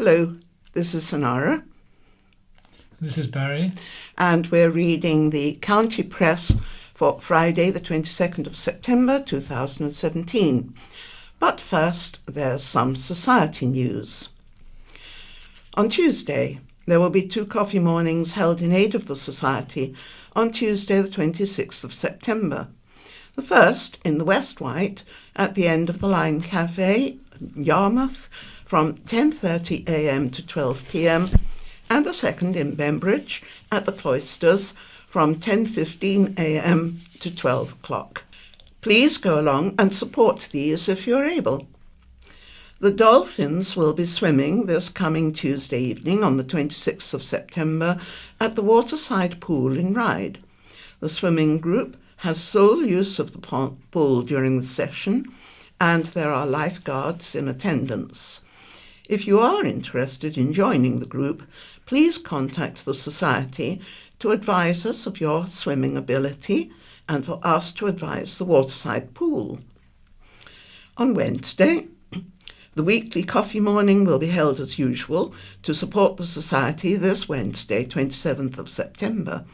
Hello, this is Sonara. This is Barry. And we're reading the County Press for Friday, the 22nd of September 2017. But first, there's some society news. On Tuesday, there will be 2 coffee mornings held in aid of the Society on Tuesday, the 26th of September. The first in the West Wight at the end of the Line Cafe, Yarmouth, from 10:30 a.m. to 12 p.m, and the second in Bembridge at the Cloisters from 10:15 a.m. to 12 o'clock. Please go along and support these if you're able. The dolphins will be swimming this coming Tuesday evening on the 26th of September at the Waterside Pool in Ryde. The swimming group has sole use of the pool during the session, and there are lifeguards in attendance. If you are interested in joining the group, please contact the Society to advise us of your swimming ability and for us to advise the Waterside Pool. On Wednesday, the weekly coffee morning will be held as usual to support the Society this Wednesday, 27th of September.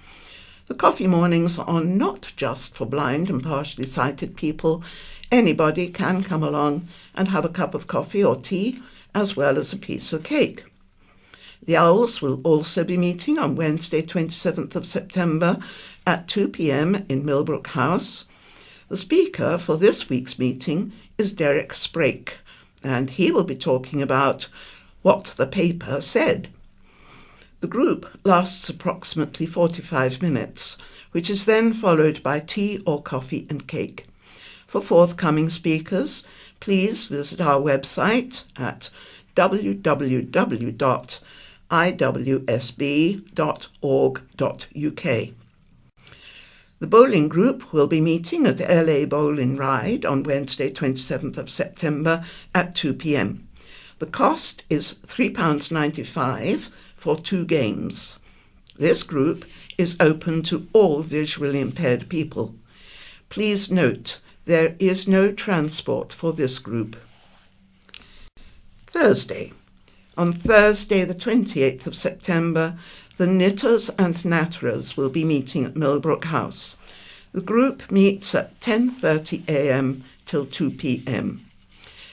The coffee mornings are not just for blind and partially sighted people. Anybody can come along and have a cup of coffee or tea, as well as a piece of cake. The Owls will also be meeting on Wednesday, 27th of September at 2 p.m. in Millbrook House. The speaker for this week's meeting is Derek Sprake, and he will be talking about what the paper said. The group lasts approximately 45 minutes, which is then followed by tea or coffee and cake. For forthcoming speakers, please visit our website at www.iwsb.org.uk. The bowling group will be meeting at LA Bowl in Ryde on Wednesday, 27th of September at 2 p.m. The cost is £3.95 for 2 games. This group is open to all visually impaired people. Please note, there is no transport for this group. Thursday. On Thursday, the 28th of September, the Knitters and Natterers will be meeting at Millbrook House. The group meets at 10:30 a.m. till 2 p.m.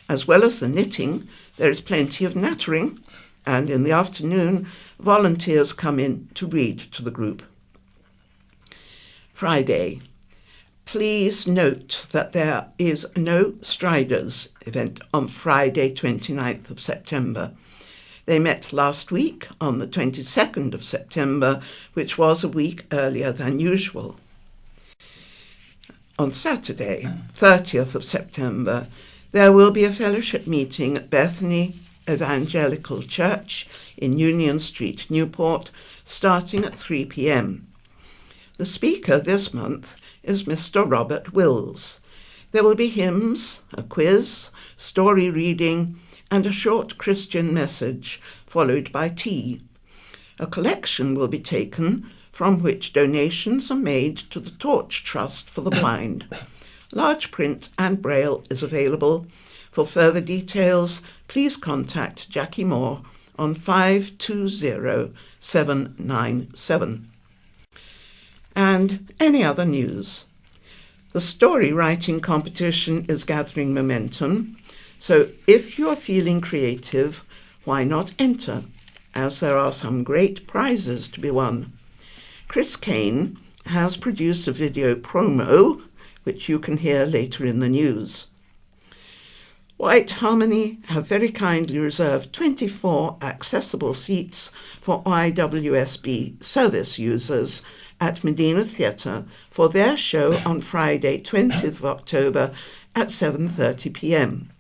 As well as the knitting, there is plenty of nattering, and in the afternoon, volunteers come in to read to the group. Friday. Please note that there is no Striders event on Friday, 29th of September. They met last week on the 22nd of September, which was a week earlier than usual. On Saturday, 30th of September, there will be a fellowship meeting at Bethany Evangelical Church in Union Street, Newport, starting at 3 p.m. The speaker this month is Mr. Robert Wills. There will be hymns, a quiz, story reading, and a short Christian message, followed by tea. A collection will be taken from which donations are made to the Torch Trust for the Blind. Large print and braille is available. For further details, please contact Jackie Moore on 520797. And any other news. The story writing competition is gathering momentum, so if you're feeling creative, why not enter, as there are some great prizes to be won. Chris Kane has produced a video promo, which you can hear later in the news. Wight Harmony have very kindly reserved 24 accessible seats for IWSB service users at Medina Theatre for their show on Friday, 20th of October at 7:30 p.m.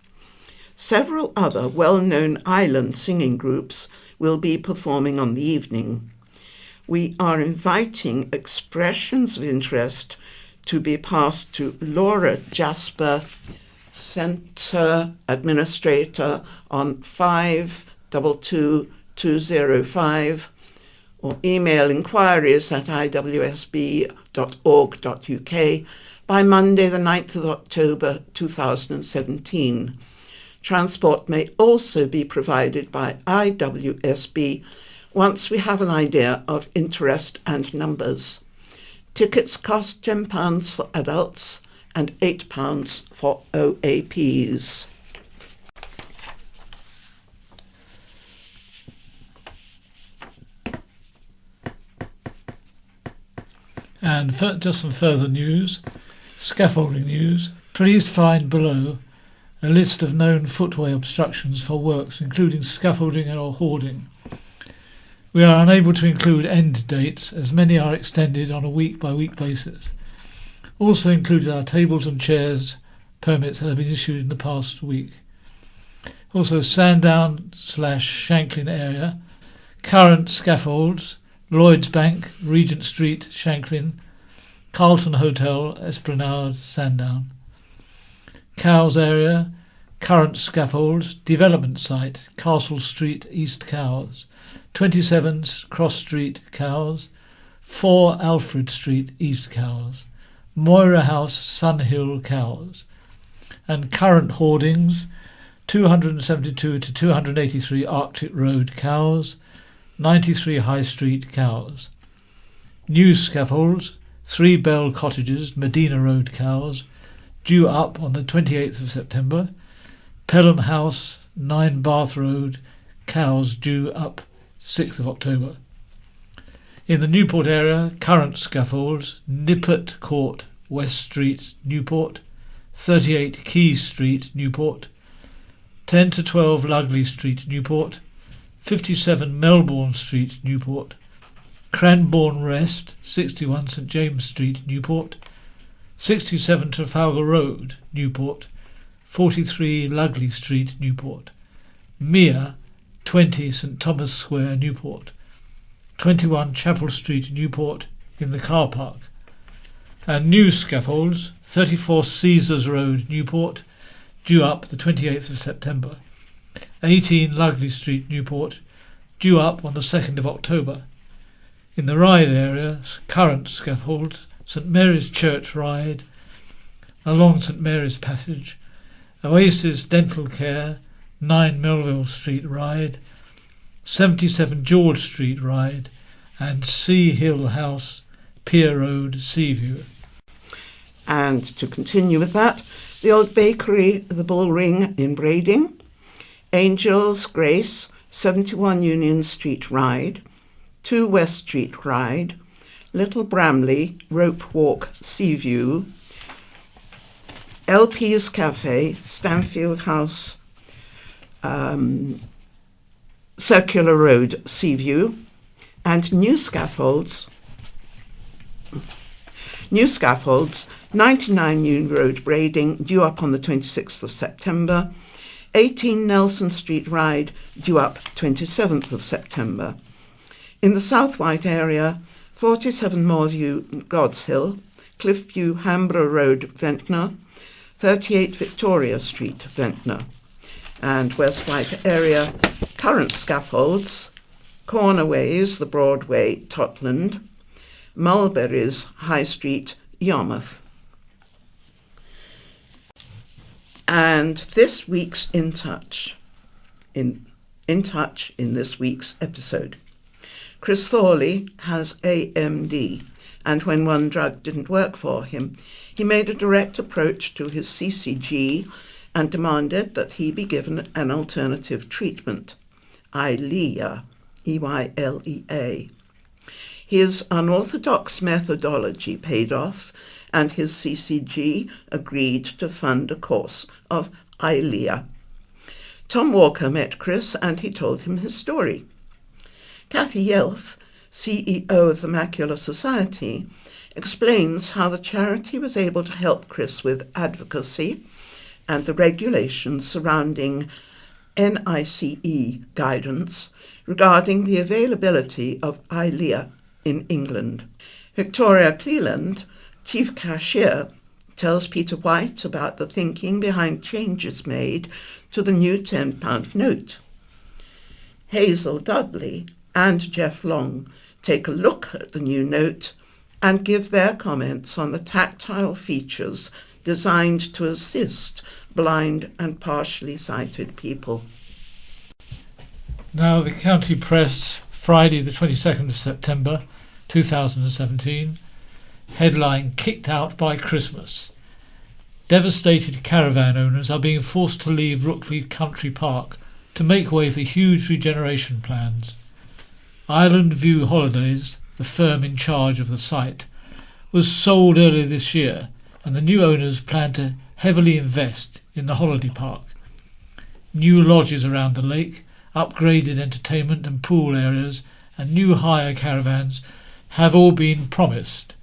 Several other well-known island singing groups will be performing on the evening. We are inviting expressions of interest to be passed to Laura Jasper, Centre Administrator, on 522205, or email inquiries at iwsb.org.uk by Monday the 9th of October 2017. Transport may also be provided by IWSB once we have an idea of interest and numbers. Tickets cost £10 for adults and £8 for OAPs. And just some further news, scaffolding news. Please find below a list of known footway obstructions for works, including scaffolding or hoarding. We are unable to include end dates, as many are extended on a week-by-week basis. Also included are tables and chairs permits that have been issued in the past week. Also Sandown/Shanklin area, current scaffolds, Lloyds Bank, Regent Street, Shanklin, Carlton Hotel, Esplanade, Sandown. Cowes area, current scaffolds, development site, Castle Street, East Cowes, 27 Cross Street, Cowes, 4 Alfred Street, East Cowes, Moira House, Sunhill, Cowes, and current hoardings, 272 to 283 Arctic Road, Cowes, 93 High Street, Cowes. New scaffolds, 3 Bell Cottages, Medina Road, Cowes, due up on the 28th of September. Pelham House, 9 Bath Road, Cowes, due up 6th of October. In the Newport area, current scaffolds, Nippert Court, West Street, Newport, 38 Key Street, Newport, 10 to 12 Lugley Street, Newport, 57 Melbourne Street, Newport, Cranbourne Rest, 61 St James Street, Newport, 67 Trafalgar Road, Newport, 43 Lugley Street, Newport, Mere, 20 St Thomas Square, Newport, 21 Chapel Street, Newport, in the car park, and new scaffolds, 34 Caesars Road, Newport, due up the 28th of September, 18 Lugley Street, Newport, due up on the 2nd of October. In the Ryde area, current scaffold, St Mary's Church Ryde, along St Mary's Passage, Oasis Dental Care, 9 Melville Street Ryde, 77 George Street Ryde, and Sea Hill House, Pier Road, Seaview. And to continue with that, the Old Bakery, the Bull Ring in Brading, Angels Grace, 71 Union Street Ryde, 2 West Street Ryde, Little Bramley, Rope Walk, Seaview, LP's Cafe, Stanfield House, Circular Road, Seaview, and new scaffolds, 99 New Road, Brading, due up on the 26th of September, 18 Nelson Street Ryde, due up 27th of September. In the South Wight area, 47 Moorview, God's Hill, Cliffview, Hamborough Road, Ventnor, 38 Victoria Street, Ventnor. And West Wight area, current scaffolds, Cornerways, the Broadway, Totland, Mulberries, High Street, Yarmouth. And this week's In Touch in this week's episode. Chris Thorley has AMD, and when one drug didn't work for him, he made a direct approach to his CCG and demanded that he be given an alternative treatment, Eylea, E-Y-L-E-A. His unorthodox methodology paid off, and his CCG agreed to fund a course of Eylea. Tom Walker met Chris and he told him his story. Kathy Yelf, CEO of the Macular Society, explains how the charity was able to help Chris with advocacy and the regulations surrounding NICE guidance regarding the availability of Eylea in England. Victoria Cleland, Chief Cashier, tells Peter Wight about the thinking behind changes made to the new £10 note. Hazel Dudley and Jeff Long take a look at the new note and give their comments on the tactile features designed to assist blind and partially sighted people. Now the county press, Friday the 22nd of September 2017, headline "Kicked Out by Christmas." Devastated caravan owners are being forced to leave Rookley Country Park to make way for huge regeneration plans. Island View Holidays, the firm in charge of the site, was sold earlier this year, and the new owners plan to heavily invest in the holiday park. New lodges around the lake, upgraded entertainment and pool areas, and new hire caravans have all been promised,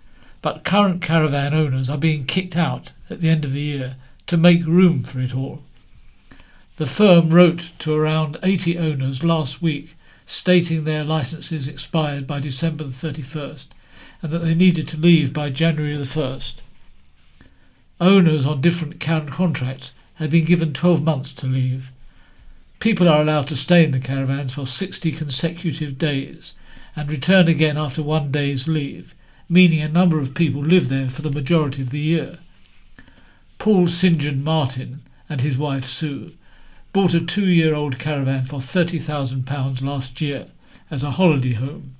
but current caravan owners are being kicked out at the end of the year to make room for it all. The firm wrote to around 80 owners last week stating their licences expired by December the 31st and that they needed to leave by January the 1st. Owners on different contracts had been given 12 months to leave. People are allowed to stay in the caravans for 60 consecutive days and return again after 1 day's leave, meaning a number of people live there for the majority of the year. Paul St. John Martin and his wife Sue bought a 2-year-old caravan for £30,000 last year as a holiday home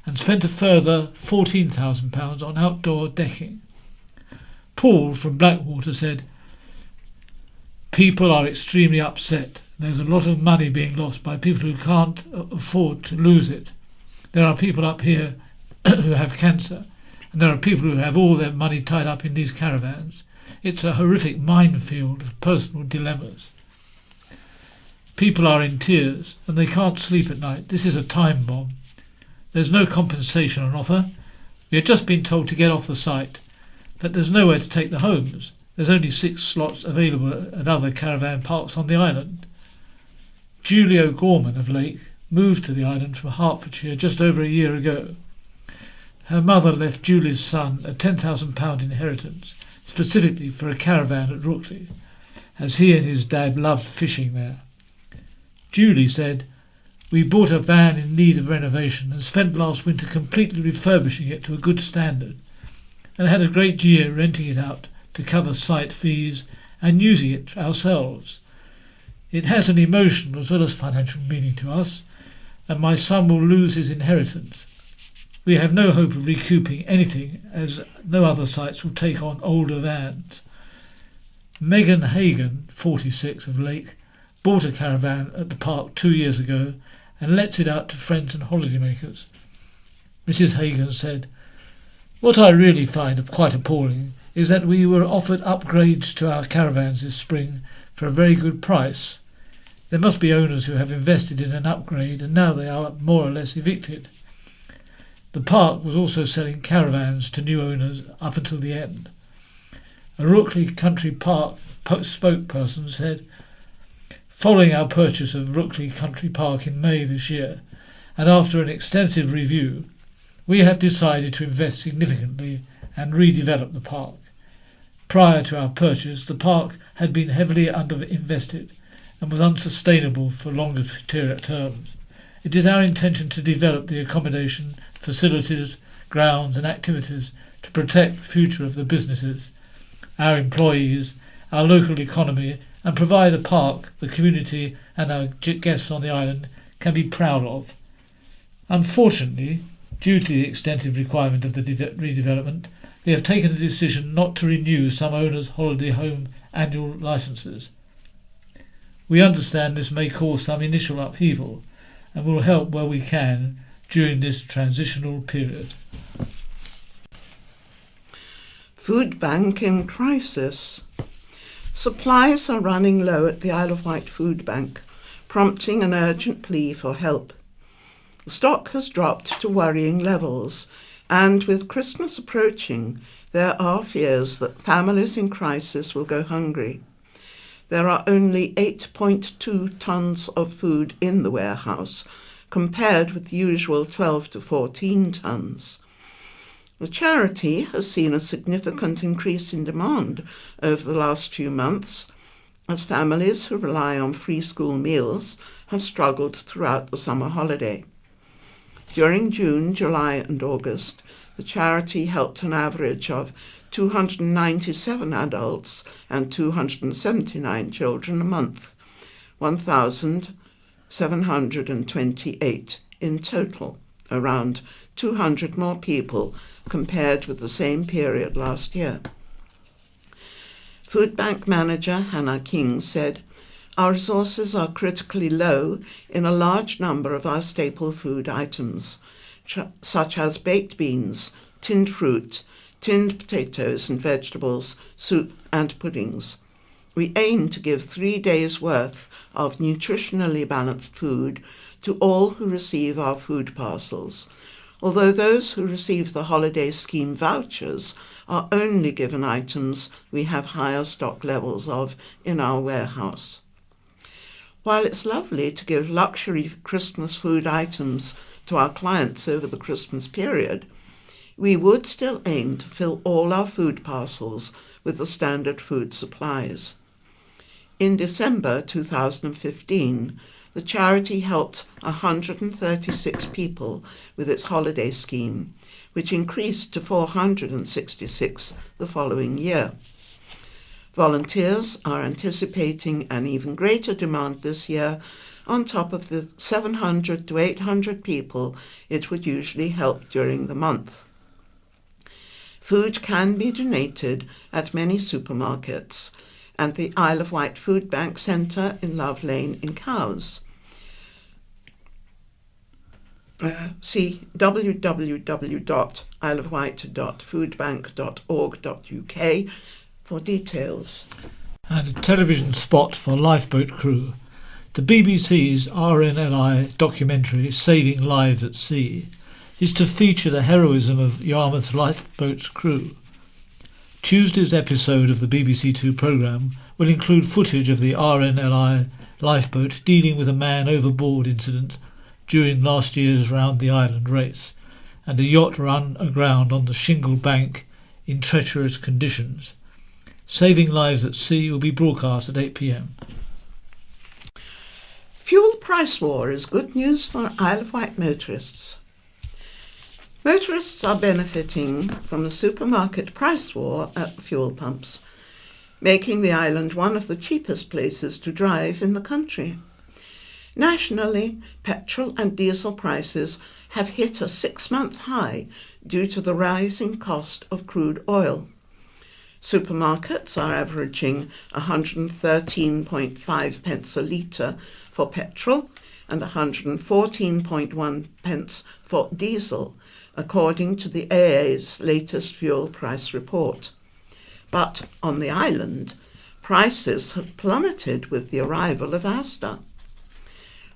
and spent a further £14,000 on outdoor decking. Paul from Blackwater said, "People are extremely upset. There's a lot of money being lost by people who can't afford to lose it. There are people up here who have cancer, and there are people who have all their money tied up in these caravans. It's a horrific minefield of personal dilemmas. People are in tears and they can't sleep at night. This is a time bomb. There's no compensation on offer. We had just been told to get off the site, but there's nowhere to take the homes. There's only 6 slots available at other caravan parks on the island." Julie O'Gorman of Lake moved to the island from Hertfordshire just over a year ago. Her mother left Julie's son a £10,000 inheritance specifically for a caravan at Rookley, as he and his dad loved fishing there. Julie said, "We bought a van in need of renovation and spent last winter completely refurbishing it to a good standard, and had a great year renting it out to cover site fees and using it ourselves. It has an emotional as well as financial meaning to us, and my son will lose his inheritance. We have no hope of recouping anything, as no other sites will take on older vans." Megan Hagan, 46, of Lake, bought a caravan at the park 2 years ago and lets it out to friends and holidaymakers. Mrs. Hagan said, "What I really find quite appalling is that we were offered upgrades to our caravans this spring for a very good price. There must be owners who have invested in an upgrade and now they are more or less evicted." The park was also selling caravans to new owners up until the end. A Rookley Country Park spokesperson said, "Following our purchase of Rookley Country Park in May this year, and after an extensive review, we have decided to invest significantly and redevelop the park. Prior to our purchase, the park had been heavily underinvested and was unsustainable for longer terms. It is our intention to develop the accommodation, facilities, grounds and activities to protect the future of the businesses, our employees, our local economy, and provide a park the community and our guests on the island can be proud of. Unfortunately, due to the extensive requirement of the redevelopment, we have taken the decision not to renew some owners' holiday home annual licences. We understand this may cause some initial upheaval and will help where we can during this transitional period." Food bank in crisis. Supplies are running low at the Isle of Wight food bank, prompting an urgent plea for help. Stock has dropped to worrying levels, and with Christmas approaching, there are fears that families in crisis will go hungry. There are only 8.2 tonnes of food in the warehouse, compared with the usual 12 to 14 tonnes. The charity has seen a significant increase in demand over the last few months, as families who rely on free school meals have struggled throughout the summer holiday. During June, July and August, the charity helped an average of 297 adults and 279 children a month, 1,728 in total, around 200 more people compared with the same period last year. Food Bank manager Hannah King said, "Our resources are critically low in a large number of our staple food items, such as baked beans, tinned fruit, tinned potatoes and vegetables, soup and puddings. We aim to give 3 days' worth of nutritionally balanced food to all who receive our food parcels, although those who receive the holiday scheme vouchers are only given items we have higher stock levels of in our warehouse. While it's lovely to give luxury Christmas food items to our clients over the Christmas period, we would still aim to fill all our food parcels with the standard food supplies." In December 2015, the charity helped 136 people with its holiday scheme, which increased to 466 the following year. Volunteers are anticipating an even greater demand this year, on top of the 700 to 800 people it would usually help during the month. Food can be donated at many supermarkets and the Isle of Wight Food Bank Centre in Love Lane in Cowes. See www.isleofwight.foodbank.org.uk for details. And a television spot for lifeboat crew. The BBC's RNLI documentary Saving Lives at Sea is to feature the heroism of Yarmouth lifeboat's crew. Tuesday's episode of the BBC Two programme will include footage of the RNLI lifeboat dealing with a man overboard incident during last year's Round the Island race, and a yacht run aground on the shingle bank in treacherous conditions. Saving Lives at Sea will be broadcast at 8 p.m. Fuel price war is good news for Isle of Wight motorists. Motorists are benefiting from the supermarket price war at the fuel pumps, making the island one of the cheapest places to drive in the country. Nationally, petrol and diesel prices have hit a 6-month high due to the rising cost of crude oil. Supermarkets are averaging 113.5 pence a litre for petrol and 114.1 pence for diesel, according to the AA's latest fuel price report. But on the island, prices have plummeted with the arrival of Asda.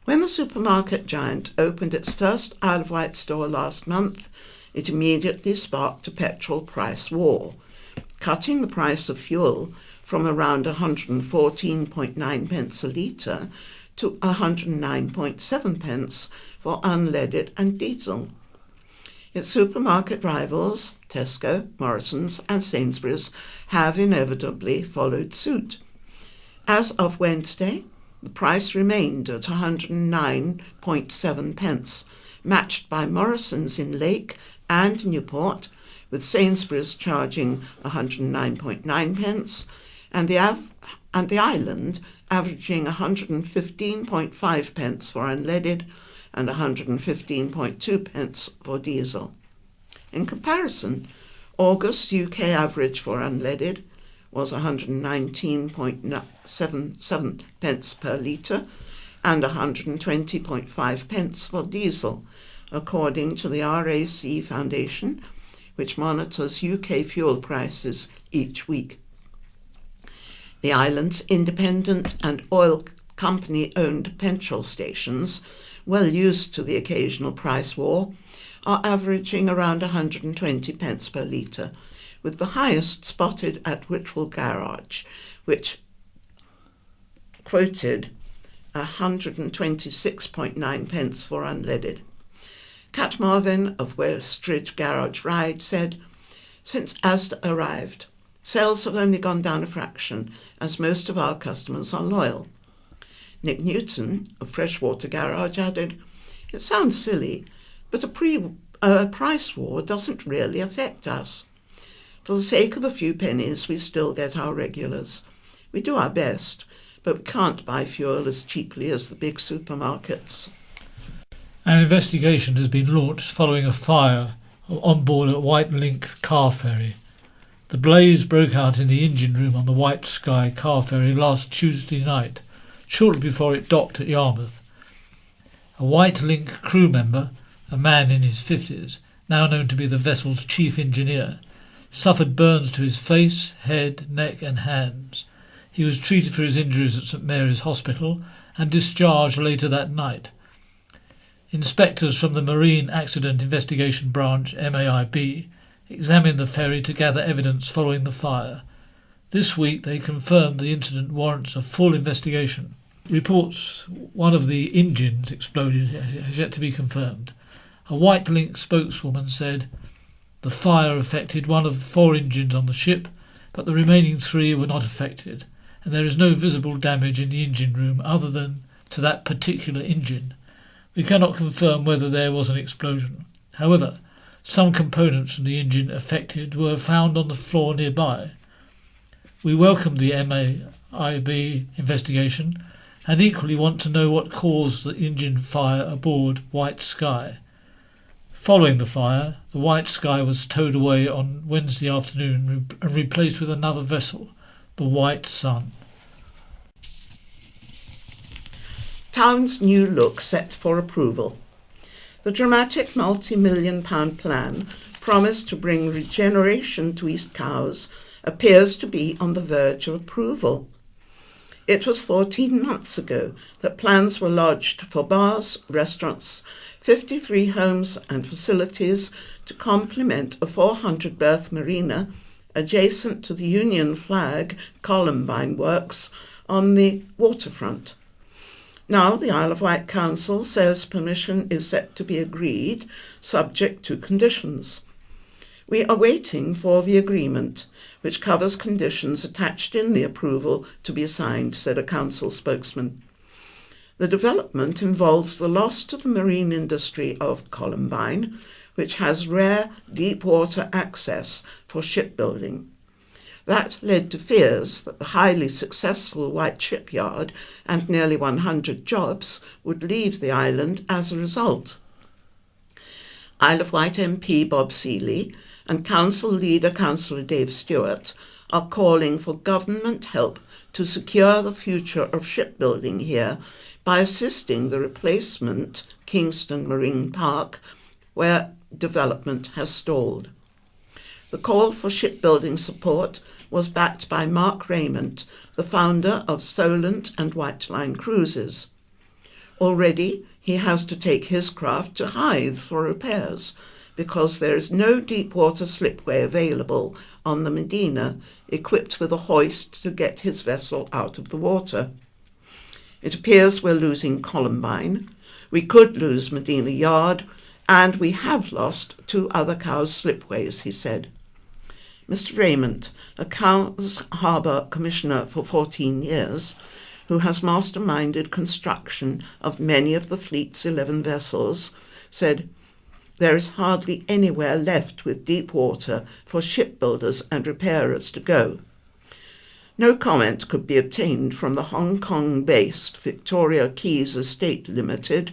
When the supermarket giant opened its first Isle of Wight store last month, it immediately sparked a petrol price war, cutting the price of fuel from around 114.9 pence a litre to 109.7 pence for unleaded and diesel. Its supermarket rivals, Tesco, Morrisons and Sainsbury's, have inevitably followed suit. As of Wednesday, the price remained at 109.7 pence, matched by Morrisons in Lake and Newport, with Sainsbury's charging 109.9 pence and the island averaging 115.5 pence for unleaded and 115.2 pence for diesel. In comparison, August's UK average for unleaded was 119.77 pence per litre and 120.5 pence for diesel, according to the RAC Foundation, which monitors UK fuel prices each week. The island's independent and oil company-owned petrol stations, well used to the occasional price war, are averaging around 120 pence per litre, with the highest spotted at Whitwell Garage, which quoted 126.9 pence for unleaded. Cat Marvin of Westridge Garage Ride said, "Since Asda arrived, sales have only gone down a fraction, as most of our customers are loyal." Nick Newton of Freshwater Garage added, "It sounds silly, but a price war doesn't really affect us. For the sake of a few pennies, we still get our regulars. We do our best, but we can't buy fuel as cheaply as the big supermarkets. An investigation has been launched following a fire on board a Wight Link car ferry. The blaze broke out in the engine room on the Wight Sky car ferry last Tuesday night, shortly before it docked at Yarmouth. A Wight Link crew member, a man in his 50s, now known to be the vessel's chief engineer, suffered burns to his face, head, neck and hands. He was treated for his injuries at St Mary's Hospital and discharged later that night. Inspectors from the Marine Accident Investigation Branch, MAIB, examined the ferry to gather evidence following the fire. This week they confirmed the incident warrants a full investigation. Reports one of the engines exploded has yet to be confirmed. A Wight Link spokeswoman said the fire affected one of 4 engines on the ship, but the remaining 3 were not affected, and there is no visible damage in the engine room other than to that particular engine. We cannot confirm whether there was an explosion. However, some components from the engine affected were found on the floor nearby. We welcome the MAIB investigation and equally want to know what caused the engine fire aboard Wight Sky. Following the fire, the Wight Sky was towed away on Wednesday afternoon and replaced with another vessel, the Wight Sun. Town's new look set for approval. The dramatic multi-million-pound plan promised to bring regeneration to East Cowes appears to be on the verge of approval. It was 14 months ago that plans were lodged for bars, restaurants, 53 homes and facilities to complement a 400-berth marina adjacent to the Union Flag Columbine Works on the waterfront. Now the Isle of Wight Council says permission is set to be agreed, subject to conditions. We are waiting for the agreement, which covers conditions attached in the approval to be signed, said a council spokesman. The development involves the loss to the marine industry of Columbine, which has rare deep water access for shipbuilding. That led to fears that the highly successful Wight shipyard and nearly 100 jobs would leave the island as a result. Isle of Wight MP Bob Seeley and council leader Councillor Dave Stewart are calling for government help to secure the future of shipbuilding here by assisting the replacement Kingston Marine Park, where development has stalled. The call for shipbuilding support was backed by Mark Raymond, the founder of Solent and White Line Cruises. Already he has to take his craft to Hythe for repairs because there is no deep water slipway available on the Medina equipped with a hoist to get his vessel out of the water. It appears we're losing Columbine, we could lose Medina Yard, and we have lost 2 other Cowes slipways, he said. Mr. Raymond, a Cowes Harbour Commissioner for 14 years, who has masterminded construction of many of the fleet's 11 vessels, said, "There is hardly anywhere left with deep water for shipbuilders and repairers to go." No comment could be obtained from the Hong Kong-based Victoria Quays Estate Limited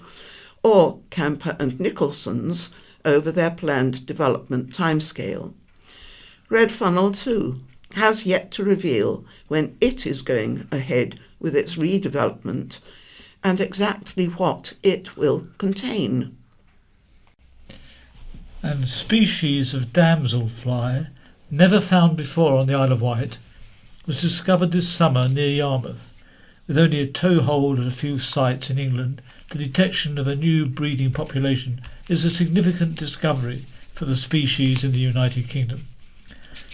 or Camper and Nicholson's over their planned development timescale. Red Funnel, too, has yet to reveal when it is going ahead with its redevelopment and exactly what it will contain. And species of damselfly, never found before on the Isle of Wight, was discovered this summer near Yarmouth. With only a toehold at a few sites in England, the detection of a new breeding population is a significant discovery for the species in the United Kingdom.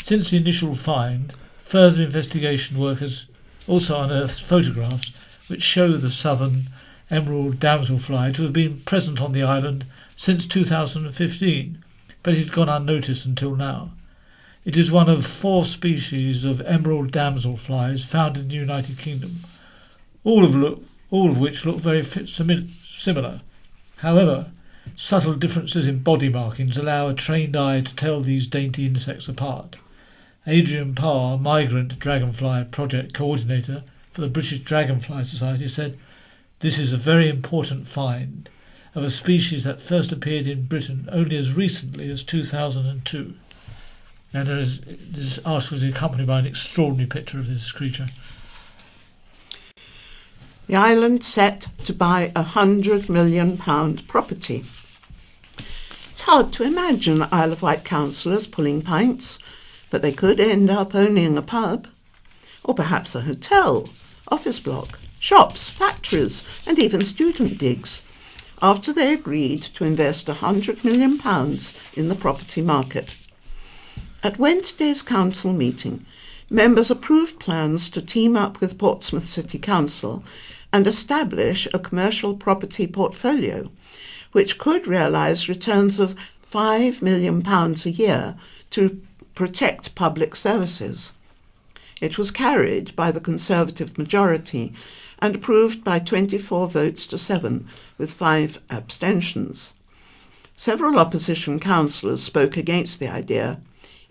Since the initial find, further investigation work has also unearthed photographs which show the southern emerald damselfly to have been present on the island since 2015, but it had gone unnoticed until now. It is one of 4 species of emerald damselflies found in the United Kingdom, all of which look very similar. However, subtle differences in body markings allow a trained eye to tell these dainty insects apart. Adrian Parr, migrant dragonfly project coordinator for the British Dragonfly Society, said, "This is a very important find of a species that first appeared in Britain only as recently as 2002. And this article is accompanied by an extraordinary picture of this creature. The island set to buy £100 million property. It's hard to imagine Isle of Wight councillors pulling pints, but they could end up owning a pub, or perhaps a hotel, office block, shops, factories, and even student digs, after they agreed to invest £100 million in the property market. At Wednesday's council meeting, members approved plans to team up with Portsmouth City Council and establish a commercial property portfolio, which could realise returns of £5 million a year to protect public services. It was carried by the Conservative majority and approved by 24 votes to 7, with 5 abstentions. Several opposition councillors spoke against the idea,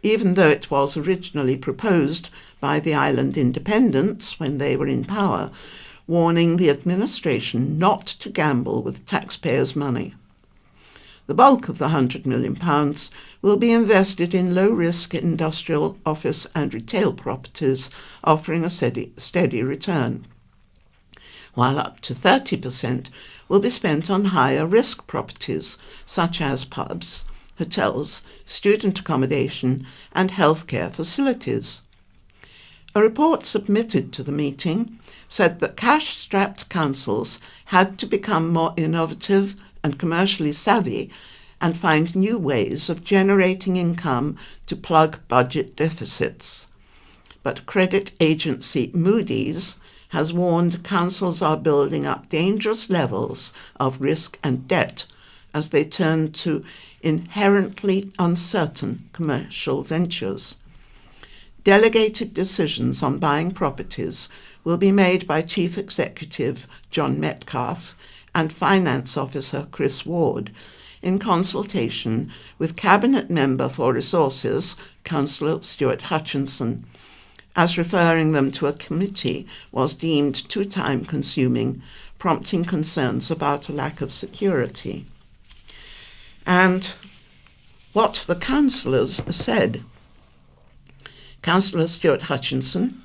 even though it was originally proposed by the island independents when they were in power, warning the administration not to gamble with taxpayers' money. The bulk of the £100 million will be invested in low-risk industrial, office and retail properties, offering a steady return, while up to 30% will be spent on higher-risk properties, such as pubs, hotels, student accommodation and healthcare facilities. A report submitted to the meeting said that cash-strapped councils had to become more innovative and commercially savvy and find new ways of generating income to plug budget deficits. But credit agency Moody's has warned councils are building up dangerous levels of risk and debt as they turn to inherently uncertain commercial ventures. Delegated decisions on buying properties will be made by Chief Executive John Metcalfe and Finance Officer Chris Ward, in consultation with Cabinet Member for Resources, Councillor Stuart Hutchinson, as referring them to a committee was deemed too time-consuming, prompting concerns about a lack of security. And what the councillors said. Councillor Stuart Hutchinson: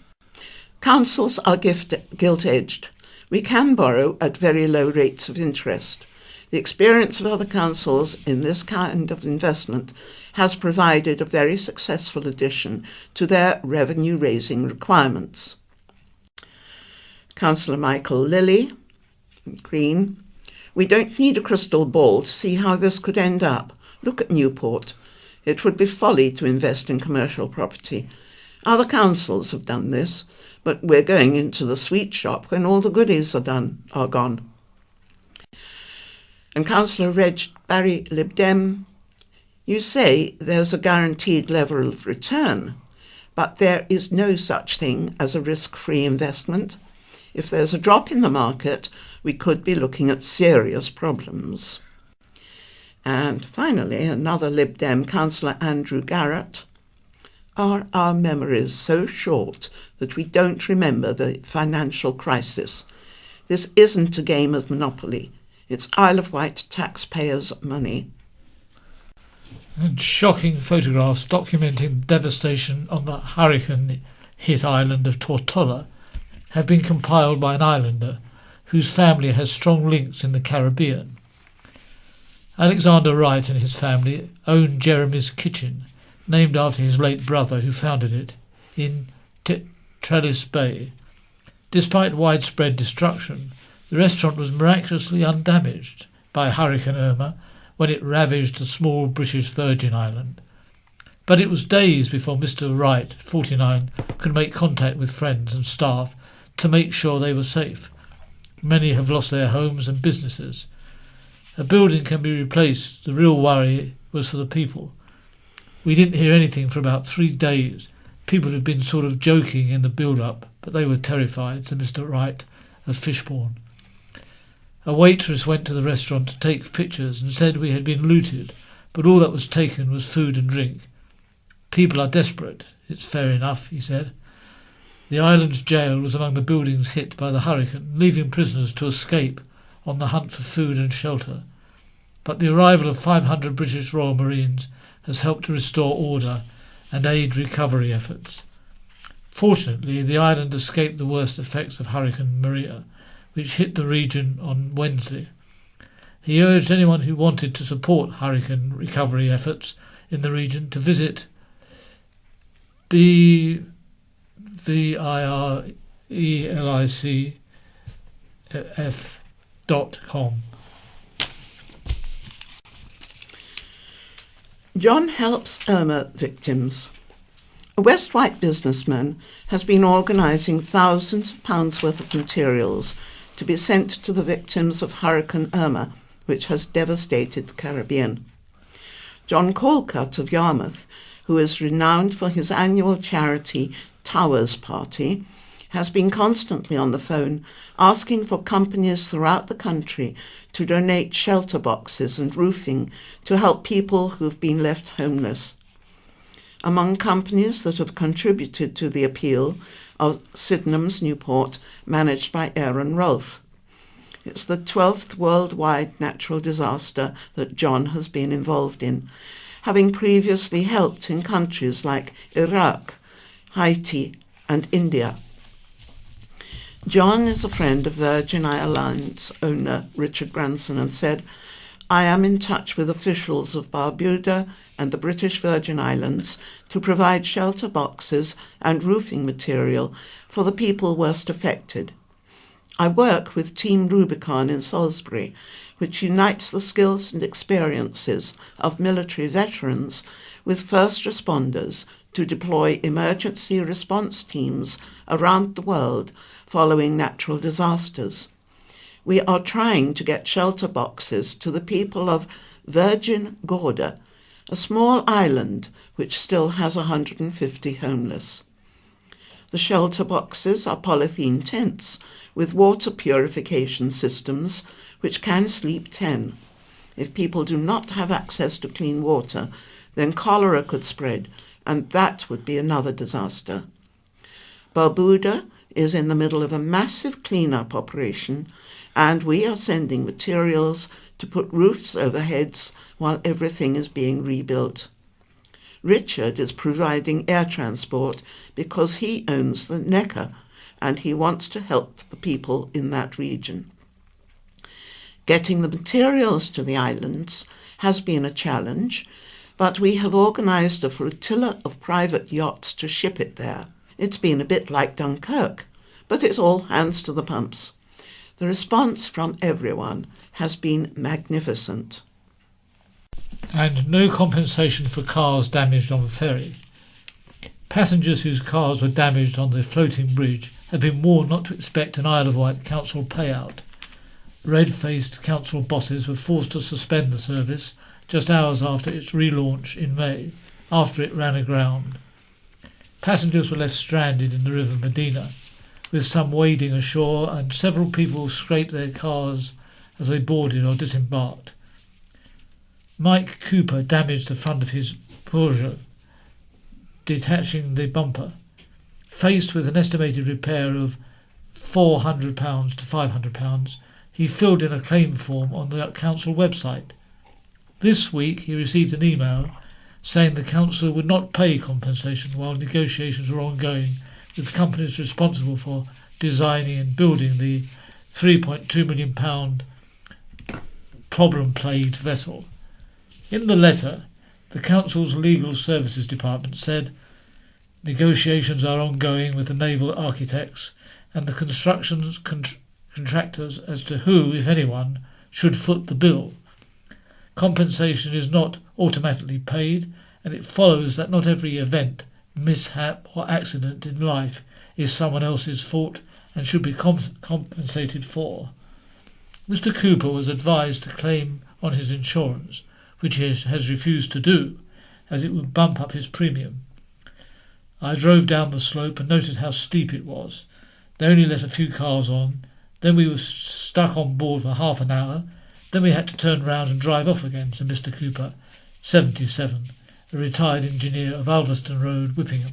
councils are gilt-edged. We can borrow at very low rates of interest. The experience of other councils in this kind of investment has provided a very successful addition to their revenue-raising requirements. Councillor Michael Lilly, Green: we don't need a crystal ball to see how this could end up. Look at Newport. It would be folly to invest in commercial property. Other councils have done this, but we're going into the sweet shop when all the goodies are gone. And Councillor Reg Barry, Lib Dem: you say there's a guaranteed level of return, but there is no such thing as a risk-free investment. If there's a drop in the market, we could be looking at serious problems. And finally, another Lib Dem, Councillor Andrew Garrett: are our memories so short that we don't remember the financial crisis? This isn't a game of Monopoly. It's Isle of Wight taxpayers' money. And shocking photographs documenting devastation on the hurricane-hit island of Tortola have been compiled by an islander whose family has strong links in the Caribbean. Alexander Wright and his family own Jeremy's Kitchen, named after his late brother who founded it, in Trellis Bay. Despite widespread destruction, the restaurant was miraculously undamaged by Hurricane Irma when it ravaged the small British Virgin Island. But it was days before Mr. Wright, 49, could make contact with friends and staff to make sure they were safe. Many have lost their homes and businesses. A building can be replaced. The real worry was for the people. We didn't hear anything for about 3 days. People had been sort of joking in the build-up, but they were terrified, said Mr. Wright of Fishbourne. A waitress went to the restaurant to take pictures and said we had been looted, but all that was taken was food and drink. People are desperate. It's fair enough, he said. The island's jail was among the buildings hit by the hurricane, leaving prisoners to escape on the hunt for food and shelter. But the arrival of 500 British Royal Marines has helped to restore order and aid recovery efforts. Fortunately, the island escaped the worst effects of Hurricane Maria, which hit the region on Wednesday. He urged anyone who wanted to support hurricane recovery efforts in the region to visit virelic.com. John helps Irma victims. A West Wight businessman has been organising thousands of pounds worth of materials to be sent to the victims of Hurricane Irma, which has devastated the Caribbean. John Colcutt of Yarmouth, who is renowned for his annual charity Towers Party, has been constantly on the phone asking for companies throughout the country to donate shelter boxes and roofing to help people who've been left homeless. Among companies that have contributed to the appeal are Sydenham's Newport, managed by Aaron Rolfe. It's the 12th worldwide natural disaster that John has been involved in, having previously helped in countries like Iraq, Haiti, and India. John is a friend of Virgin Islands owner Richard Branson and said, "I am in touch with officials of Barbuda and the British Virgin Islands to provide shelter boxes and roofing material for the people worst affected. I work with Team Rubicon in Salisbury, which unites the skills and experiences of military veterans with first responders to deploy emergency response teams around the world following natural disasters. We are trying to get shelter boxes to the people of Virgin Gorda, a small island which still has 150 homeless. The shelter boxes are polythene tents with water purification systems which can sleep 10. If people do not have access to clean water, then cholera could spread, and that would be another disaster. Barbuda is in the middle of a massive clean-up operation, and we are sending materials to put roofs over heads while everything is being rebuilt. Richard is providing air transport because he owns the Neckar, and he wants to help the people in that region. Getting the materials to the islands has been a challenge, but we have organised a flotilla of private yachts to ship it there. It's been a bit like Dunkirk, but it's all hands to the pumps. The response from everyone has been magnificent." And no compensation for cars damaged on ferry. Passengers whose cars were damaged on the floating bridge have been warned not to expect an Isle of Wight council payout. Red-faced council bosses were forced to suspend the service just hours after its relaunch in May, after it ran aground. Passengers were left stranded in the River Medina, with some wading ashore and several people scraped their cars as they boarded or disembarked. Mike Cooper damaged the front of his Peugeot, detaching the bumper. Faced with an estimated repair of £400 to £500, he filled in a claim form on the council website. This week he received an email saying the council would not pay compensation while negotiations were ongoing with companies responsible for designing and building the £3.2 million problem-plagued vessel. In the letter, the council's legal services department said negotiations are ongoing with the naval architects and the construction's contractors as to who, if anyone, should foot the bill. Compensation is not automatically paid, and it follows that not every event, mishap or accident in life is someone else's fault and should be compensated for. Mr. Cooper was advised to claim on his insurance, which he has refused to do, as it would bump up his premium. I drove down the slope and noted how steep it was. They only let a few cars on, then we were stuck on board for half an hour, then we had to turn round and drive off again, said Mr. Cooper, 77, a retired engineer of Ulverston Road, Whippingham.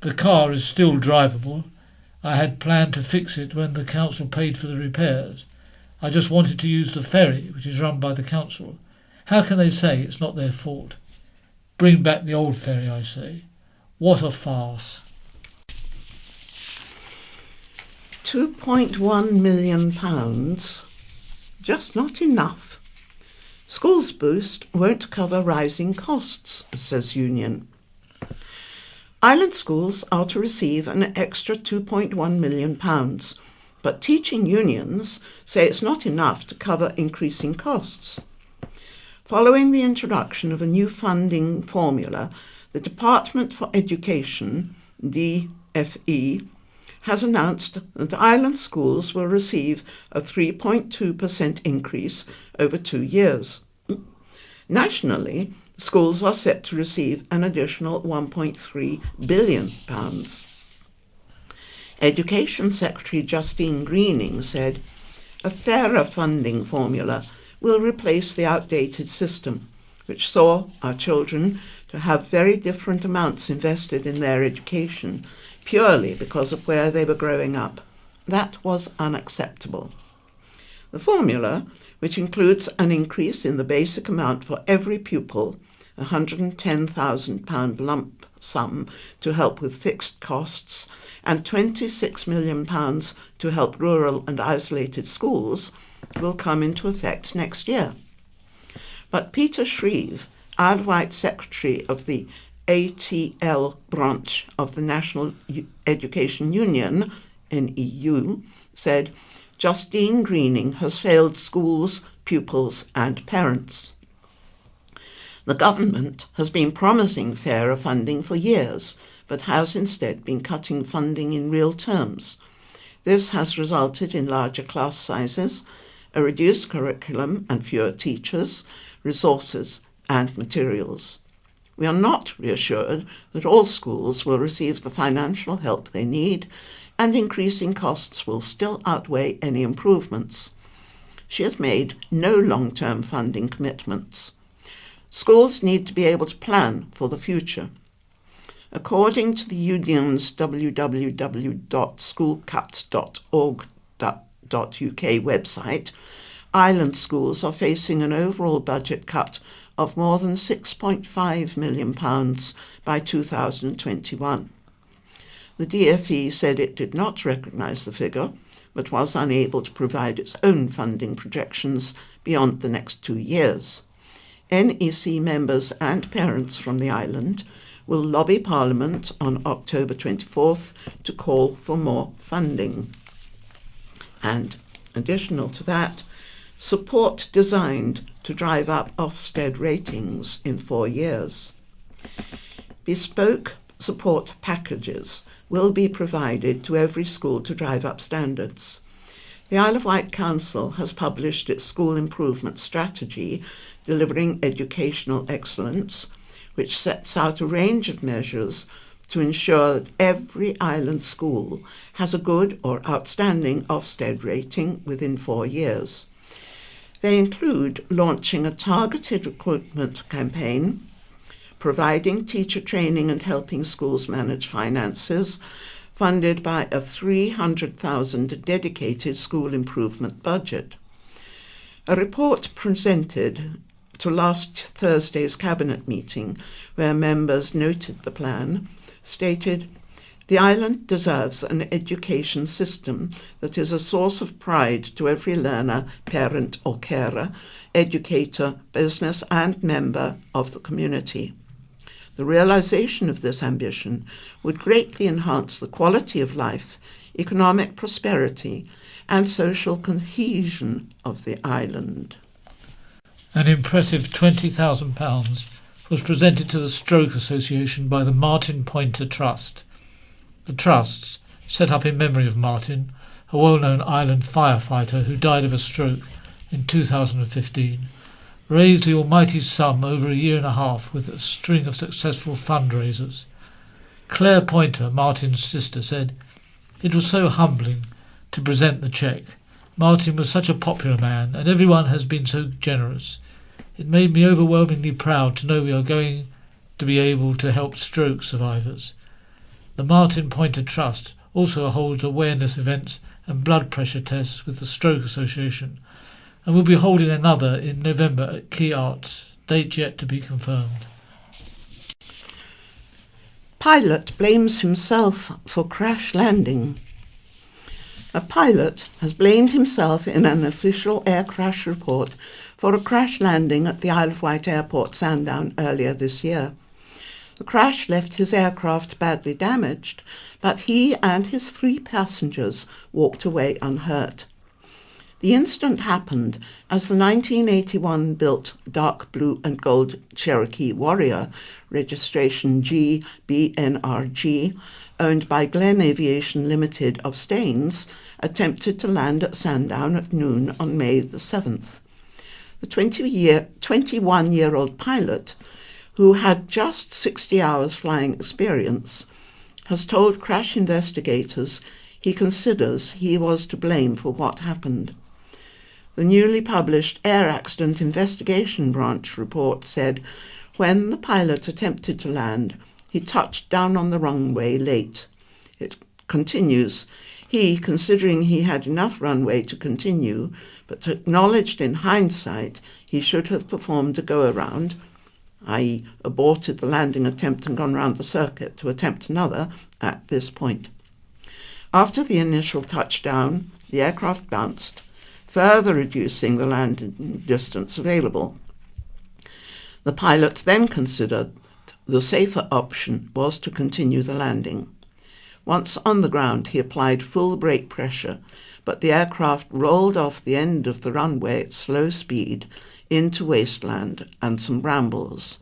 The car is still drivable. I had planned to fix it when the council paid for the repairs. I just wanted to use the ferry, which is run by the council. How can they say it's not their fault? Bring back the old ferry, I say. What a farce. £2.1 million. Just not enough. Schools boost won't cover rising costs, says union. Island schools are to receive an extra £2.1 million, but teaching unions say it's not enough to cover increasing costs. Following the introduction of a new funding formula, the Department for Education, DFE, has announced that island schools will receive a 3.2% increase over 2 years. Nationally, schools are set to receive an additional £1.3 billion. Education Secretary Justine Greening said, "A fairer funding formula will replace the outdated system, which saw our children to have very different amounts invested in their education purely because of where they were growing up. That was unacceptable." The formula, which includes an increase in the basic amount for every pupil, a £110,000 lump sum to help with fixed costs, and £26 million to help rural and isolated schools, will come into effect next year. But Peter Shreve, Wight Secretary of the ATL branch of the National Education Union, NEU, said, "Justine Greening has failed schools, pupils and parents." The government has been promising fairer funding for years, but has instead been cutting funding in real terms. This has resulted in larger class sizes, a reduced curriculum and fewer teachers, resources and materials. We are not reassured that all schools will receive the financial help they need, and increasing costs will still outweigh any improvements. She has made no long-term funding commitments. Schools need to be able to plan for the future. According to the union's www.schoolcuts.org.uk website, island schools are facing an overall budget cut of more than £6.5 million by 2021. The DFE said it did not recognise the figure, but was unable to provide its own funding projections beyond the next 2 years. NEC members and parents from the island will lobby Parliament on October 24th to call for more funding. And additional to that, support designed to drive up Ofsted ratings in 4 years. Bespoke support packages will be provided to every school to drive up standards. The Isle of Wight Council has published its School Improvement Strategy, Delivering Educational Excellence, which sets out a range of measures to ensure that every island school has a good or outstanding Ofsted rating within 4 years. They include launching a targeted recruitment campaign, providing teacher training and helping schools manage finances, funded by a £300,000 dedicated school improvement budget. A report presented to last Thursday's Cabinet meeting, where members noted the plan, stated, "The island deserves an education system that is a source of pride to every learner, parent or carer, educator, business and member of the community. The realisation of this ambition would greatly enhance the quality of life, economic prosperity and social cohesion of the island." An impressive £20,000 was presented to the Stroke Association by the Martin Poynter Trust. The trusts, set up in memory of Martin, a well-known island firefighter who died of a stroke in 2015, raised the almighty sum over a year and a half with a string of successful fundraisers. Claire Poynter, Martin's sister, said, "It was so humbling to present the cheque. Martin was such a popular man, and everyone has been so generous. It made me overwhelmingly proud to know we are going to be able to help stroke survivors. The Martin Poynter Trust also holds awareness events and blood pressure tests with the Stroke Association, and will be holding another in November at Key Arts, date yet to be confirmed. Pilot blames himself for crash landing. A pilot has blamed himself in an official air crash report for a crash landing at the Isle of Wight Airport, Sandown, earlier this year. The crash left his aircraft badly damaged, but he and his 3 passengers walked away unhurt. The incident happened as the 1981-built dark blue and gold Cherokee Warrior, registration GBNRG, owned by Glen Aviation Limited of Staines, attempted to land at Sandown at noon on May the 7th. The 21-year-old pilot, who had just 60 hours flying experience, has told crash investigators he considers he was to blame for what happened. The newly published Air Accident Investigation Branch report said when the pilot attempted to land, he touched down on the runway late. It continues, he, considering he had enough runway to continue, but acknowledged in hindsight he should have performed a go-around, i.e. aborted the landing attempt and gone round the circuit to attempt another at this point. After the initial touchdown, the aircraft bounced, further reducing the landing distance available. The pilot then considered the safer option was to continue the landing. Once on the ground, he applied full brake pressure, but the aircraft rolled off the end of the runway at slow speed into wasteland and some brambles.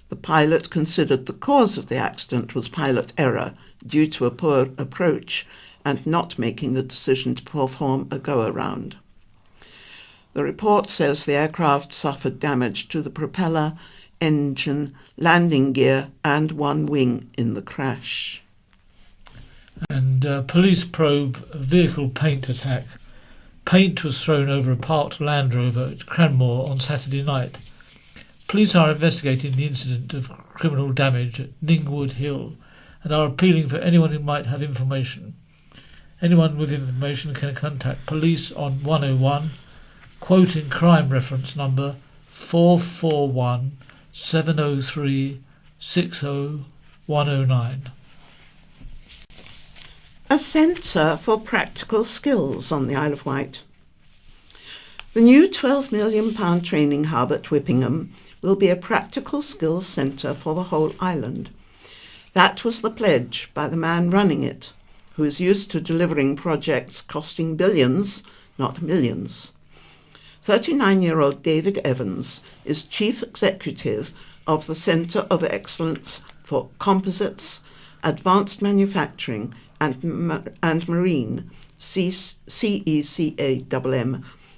The pilot considered the cause of the accident was pilot error due to a poor approach and not making the decision to perform a go-around. The report says the aircraft suffered damage to the propeller, engine, landing gear and 1 wing in the crash. And police probe a vehicle paint attack. Paint was thrown over a parked Land Rover at Cranmore on Saturday night. Police are investigating the incident of criminal damage at Ningwood Hill and are appealing for anyone who might have information. Anyone with information can contact police on 101, quoting crime reference number 441 703 60109. A centre for practical skills on the Isle of Wight. The new £12 million training hub at Whippingham will be a practical skills centre for the whole island. That was the pledge by the man running it, who is used to delivering projects costing billions, not millions. 39-year-old David Evans is Chief Executive of the Centre of Excellence for Composites, Advanced Manufacturing and Marine, CECAMM,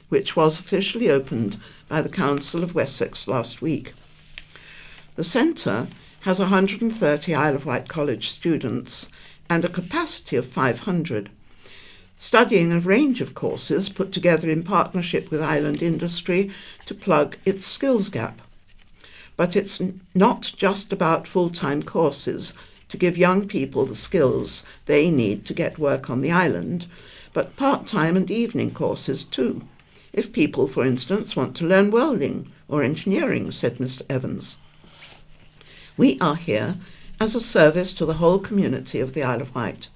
which was officially opened by the Council of Wessex last week. The centre has 130 Isle of Wight College students and a capacity of 500, studying a range of courses put together in partnership with island industry to plug its skills gap. But it's not just about full-time courses to give young people the skills they need to get work on the island, but part-time and evening courses too, if people, for instance, want to learn welding or engineering, said Mr. Evans. We are here as a service to the whole community of the Isle of Wight.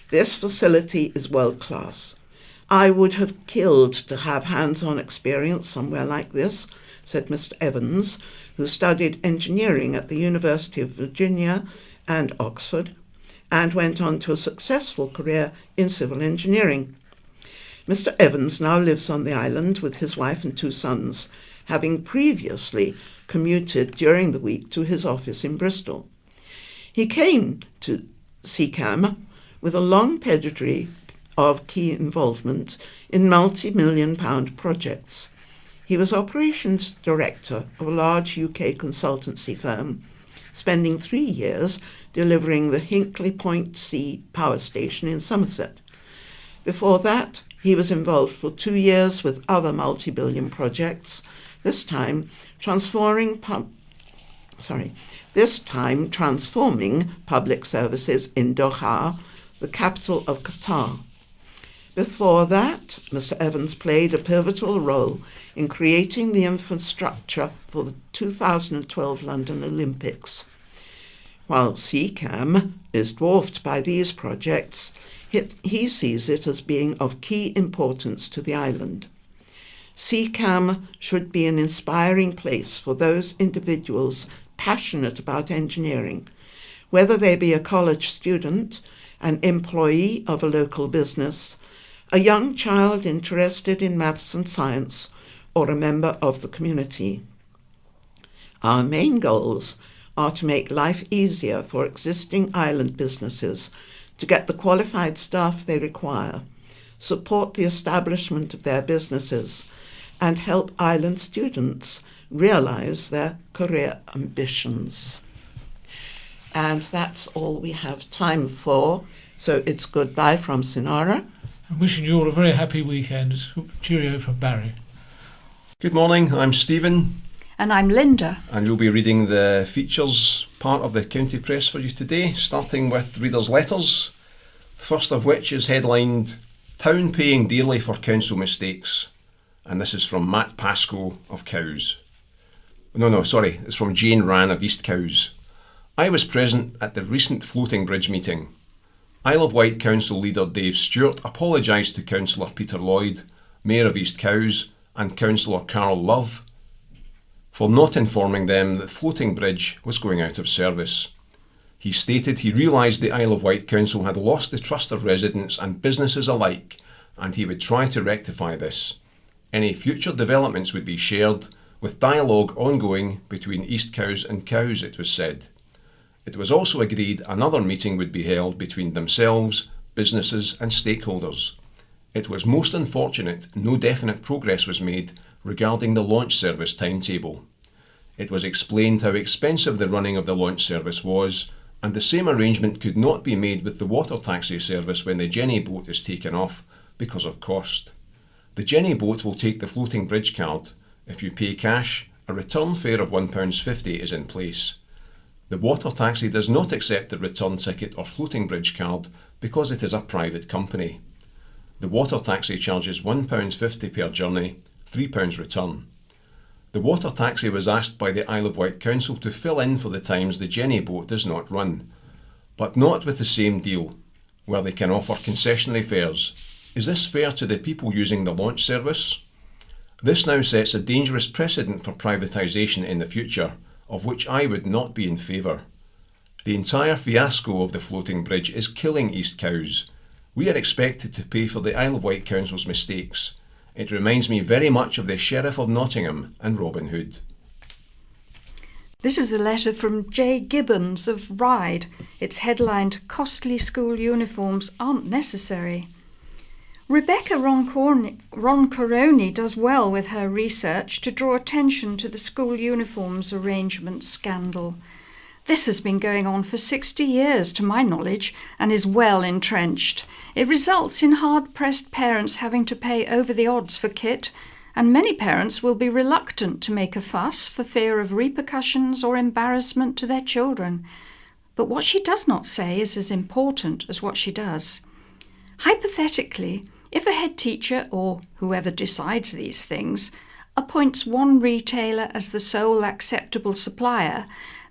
This facility is world-class. I would have killed to have hands-on experience somewhere like this, said Mr. Evans, who studied engineering at the University of Virginia and Oxford, and went on to a successful career in civil engineering. Mr. Evans now lives on the island with his wife and 2 sons, having previously commuted during the week to his office in Bristol. He came to CECAMM with a long pedigree of key involvement in multi-million-pound projects. He was operations director of a large UK consultancy firm, spending 3 years delivering the Hinkley Point C power station in Somerset. Before that, he was involved for 2 years with other multi-billion projects, this time transforming this time transforming public services in Doha, the capital of Qatar. Before that, Mr. Evans played a pivotal role in creating the infrastructure for the 2012 London Olympics. While CCAM is dwarfed by these projects, he sees it as being of key importance to the island. CCAM should be an inspiring place for those individuals passionate about engineering, whether they be a college student, an employee of a local business, a young child interested in maths and science, or a member of the community. Our main goals are to make life easier for existing island businesses to get the qualified staff they require, support the establishment of their businesses, and help island students realise their career ambitions. And that's all we have time for, so it's goodbye from Sinara. I'm wishing you all a very happy weekend. Cheerio from Barry. Good morning, I'm Stephen. And I'm Linda. And we'll be reading the features part of the County Press for you today, starting with readers' letters, the first of which is headlined, Town Paying Dearly for Council Mistakes. And this is from Matt Pascoe of Cowes. It's from Jane Rann of East Cowes. I was present at the recent floating bridge meeting. Isle of Wight Council leader Dave Stewart apologised to Councillor Peter Lloyd, Mayor of East Cowes, and Councillor Carol Love for not informing them that the floating bridge was going out of service. He stated he realised the Isle of Wight Council had lost the trust of residents and businesses alike, and he would try to rectify this. Any future developments would be shared, with dialogue ongoing between East Cowes and Cowes, it was said. It was also agreed another meeting would be held between themselves, businesses and stakeholders. It was most unfortunate no definite progress was made regarding the launch service timetable. It was explained how expensive the running of the launch service was, and the same arrangement could not be made with the water taxi service when the Jenny boat is taken off because of cost. The Jenny boat will take the floating bridge card. If you pay cash, a return fare of £1.50 is in place. The water taxi does not accept the return ticket or floating bridge card because it is a private company. The water taxi charges £1.50 per journey, £3 return. The water taxi was asked by the Isle of Wight Council to fill in for the times the Jenny boat does not run, but not with the same deal, where they can offer concessionary fares. Is this fair to the people using the launch service? This now sets a dangerous precedent for privatisation in the future, of which I would not be in favour. The entire fiasco of the floating bridge is killing East Cowes. We are expected to pay for the Isle of Wight Council's mistakes. It reminds me very much of the Sheriff of Nottingham and Robin Hood. This is a letter from J. Gibbons of Ryde. It's headlined, Costly School Uniforms Aren't Necessary. Rebecca Roncoroni does well with her research to draw attention to the school uniforms arrangement scandal. This has been going on for 60 years, to my knowledge, and is well entrenched. It results in hard-pressed parents having to pay over the odds for kit, and many parents will be reluctant to make a fuss for fear of repercussions or embarrassment to their children. But what she does not say is as important as what she does. Hypothetically, if a head teacher, or whoever decides these things, appoints one retailer as the sole acceptable supplier,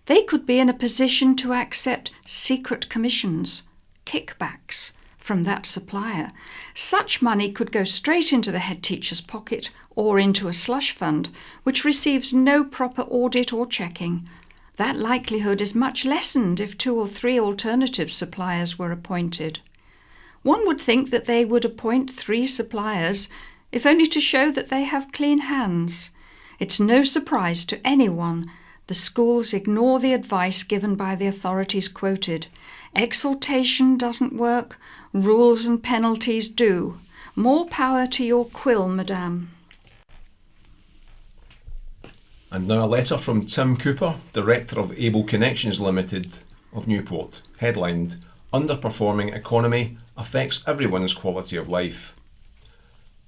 they could be in a position to accept secret commissions, kickbacks, from that supplier. Such money could go straight into the head teacher's pocket or into a slush fund, which receives no proper audit or checking. That likelihood is much lessened if 2 or 3 alternative suppliers were appointed. One would think that they would appoint 3 suppliers, if only to show that they have clean hands. It's no surprise to anyone the schools ignore the advice given by the authorities quoted. Exhortation doesn't work, rules and penalties do. More power to your quill, madame. And now a letter from Tim Cooper, Director of Able Connections Limited of Newport, headlined, Underperforming Economy Affects Everyone's Quality of Life.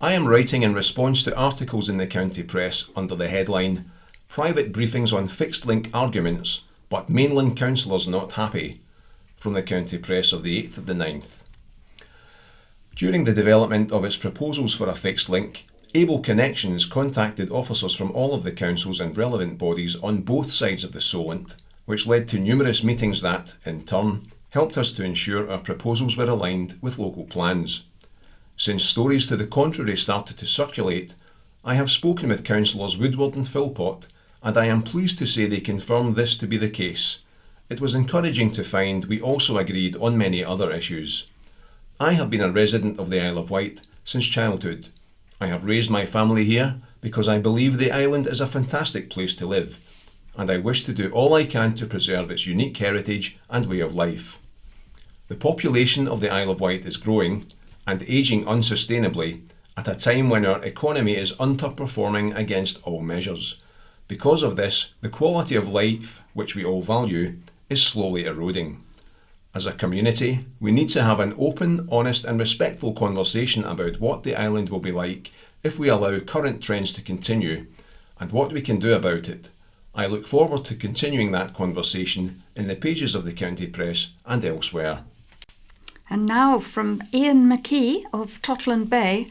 I am writing in response to articles in the county press under the headline, Private briefings on fixed link arguments, but mainland councillors not happy, from the County Press of the 8th of the 9th. During the development of its proposals for a fixed link, Able Connections contacted officers from all of the councils and relevant bodies on both sides of the Solent, which led to numerous meetings that, in turn, helped us to ensure our proposals were aligned with local plans. Since stories to the contrary started to circulate, I have spoken with councillors Woodward and Philpott, and I am pleased to say they confirmed this to be the case. It was encouraging to find we also agreed on many other issues. I have been a resident of the Isle of Wight since childhood. I have raised my family here because I believe the island is a fantastic place to live, and I wish to do all I can to preserve its unique heritage and way of life. The population of the Isle of Wight is growing and ageing unsustainably at a time when our economy is underperforming against all measures. Because of this, the quality of life, which we all value, is slowly eroding. As a community, we need to have an open, honest and respectful conversation about what the island will be like if we allow current trends to continue, and what we can do about it. I look forward to continuing that conversation in the pages of the County Press and elsewhere. And now from Ian McKee of Totland Bay,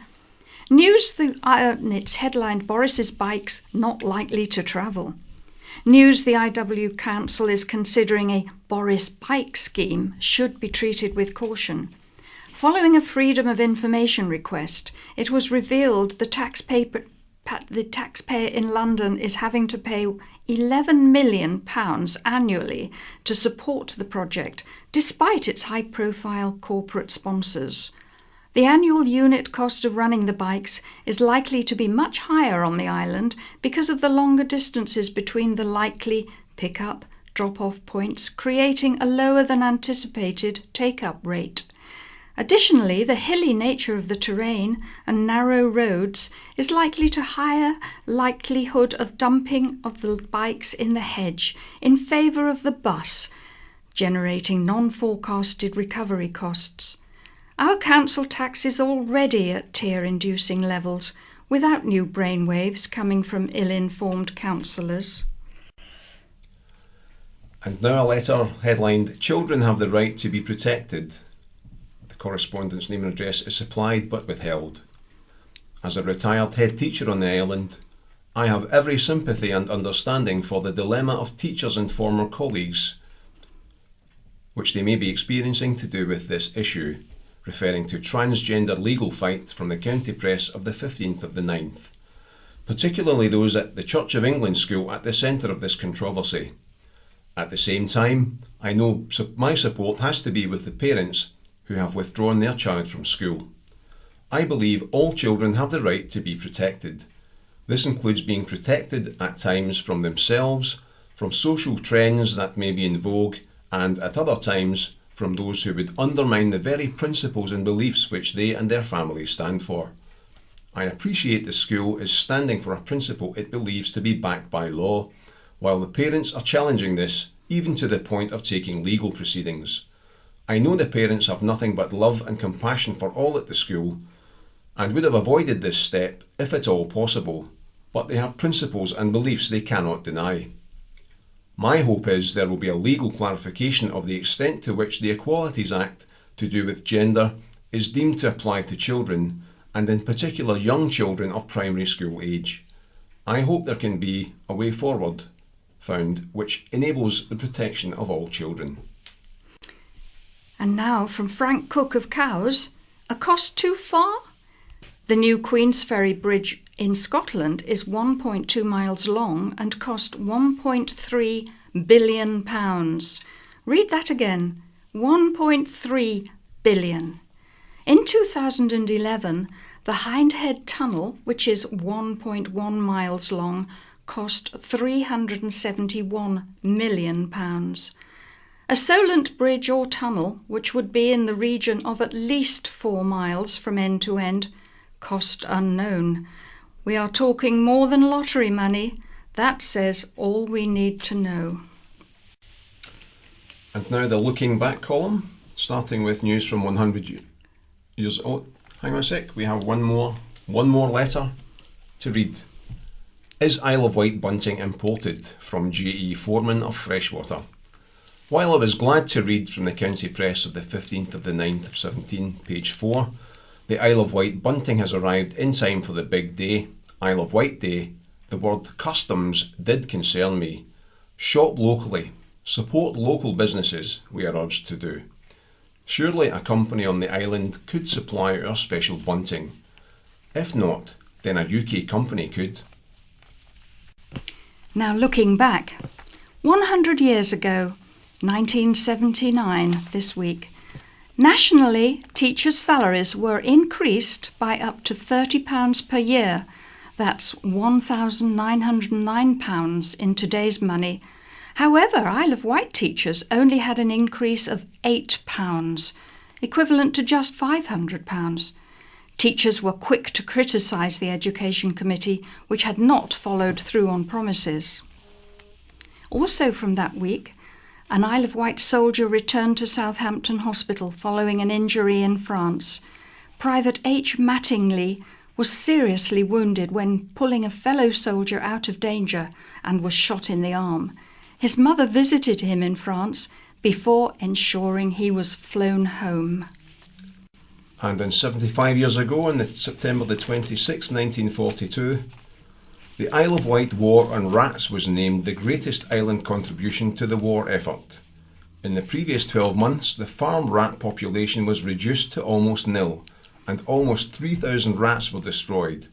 news it's headlined Boris's bikes not likely to travel. News the IW Council is considering a Boris bike scheme should be treated with caution. Following a Freedom of Information request, it was revealed the taxpayer in London is having to pay £11 million annually to support the project, despite its high-profile corporate sponsors. The annual unit cost of running the bikes is likely to be much higher on the island because of the longer distances between the likely pick-up, drop-off points, creating a lower than anticipated take-up rate. Additionally, the hilly nature of the terrain and narrow roads is likely to higher likelihood of dumping of the bikes in the hedge in favour of the bus, generating non-forecasted recovery costs. Our council tax is already at tear-inducing levels, without new brainwaves coming from ill-informed councillors. And now a letter headlined, Children have the right to be protected. The correspondent's name and address is supplied but withheld. As a retired head teacher on the island, I have every sympathy and understanding for the dilemma of teachers and former colleagues, which they may be experiencing to do with this issue, referring to transgender legal fight from the County Press of the 15th of the 9th, particularly those at the Church of England school at the centre of this controversy. At the same time, I know my support has to be with the parents who have withdrawn their child from school. I believe all children have the right to be protected. This includes being protected at times from themselves, from social trends that may be in vogue, and at other times from those who would undermine the very principles and beliefs which they and their families stand for. I appreciate the school is standing for a principle it believes to be backed by law, while the parents are challenging this, even to the point of taking legal proceedings. I know the parents have nothing but love and compassion for all at the school, and would have avoided this step if at all possible, but they have principles and beliefs they cannot deny. My hope is there will be a legal clarification of the extent to which the Equalities Act to do with gender is deemed to apply to children, and in particular young children of primary school age. I hope there can be a way forward found which enables the protection of all children. And now from Frank Cook of Cowes, a cost too far? The new Queensferry Bridge in Scotland is 1.2 miles long and cost £1.3 billion. Read that again, 1.3 billion. In 2011, the Hindhead Tunnel, which is 1.1 miles long, cost £371 million. A Solent bridge or tunnel, which would be in the region of at least 4 miles from end to end, cost unknown. We are talking more than lottery money. That says all we need to know. And now the looking back column, starting with news from 100 years old. Hang on a sec, we have one more letter to read. Is Isle of Wight bunting imported? From J.E. Foreman of Freshwater. While I was glad to read from the County Press of the 15th of the 9th of 17, page 4, the Isle of Wight bunting has arrived in time for the big day, Isle of Wight Day, the word customs did concern me. Shop locally, support local businesses, we are urged to do. Surely a company on the island could supply our special bunting. If not, then a UK company could. Now looking back, 100 years ago, 1979 this week, nationally teachers' salaries were increased by up to £30 per year. That's £1,909 in today's money. However, Isle of Wight teachers only had an increase of £8, equivalent to just £500. Teachers were quick to criticise the Education Committee, which had not followed through on promises. Also from that week, an Isle of Wight soldier returned to Southampton Hospital following an injury in France. Private H. Mattingly was seriously wounded when pulling a fellow soldier out of danger and was shot in the arm. His mother visited him in France before ensuring he was flown home. And on 75 years ago, on September the 26th, 1942, the Isle of Wight War on Rats was named the greatest island contribution to the war effort. In the previous 12 months, the farm rat population was reduced to almost nil, and almost 3,000 rats were destroyed.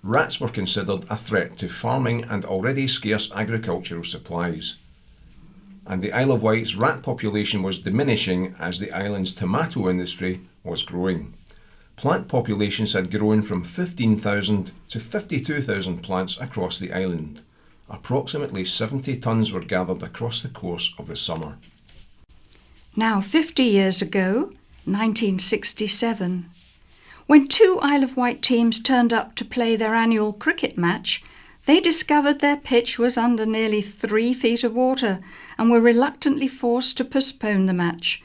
Rats were considered a threat to farming and already scarce agricultural supplies. And the Isle of Wight's rat population was diminishing as the island's tomato industry was growing. Plant populations had grown from 15,000 to 52,000 plants across the island. Approximately 70 tonnes were gathered across the course of the summer. Now 50 years ago, 1967, when two Isle of Wight teams turned up to play their annual cricket match, they discovered their pitch was under nearly 3 feet of water and were reluctantly forced to postpone the match.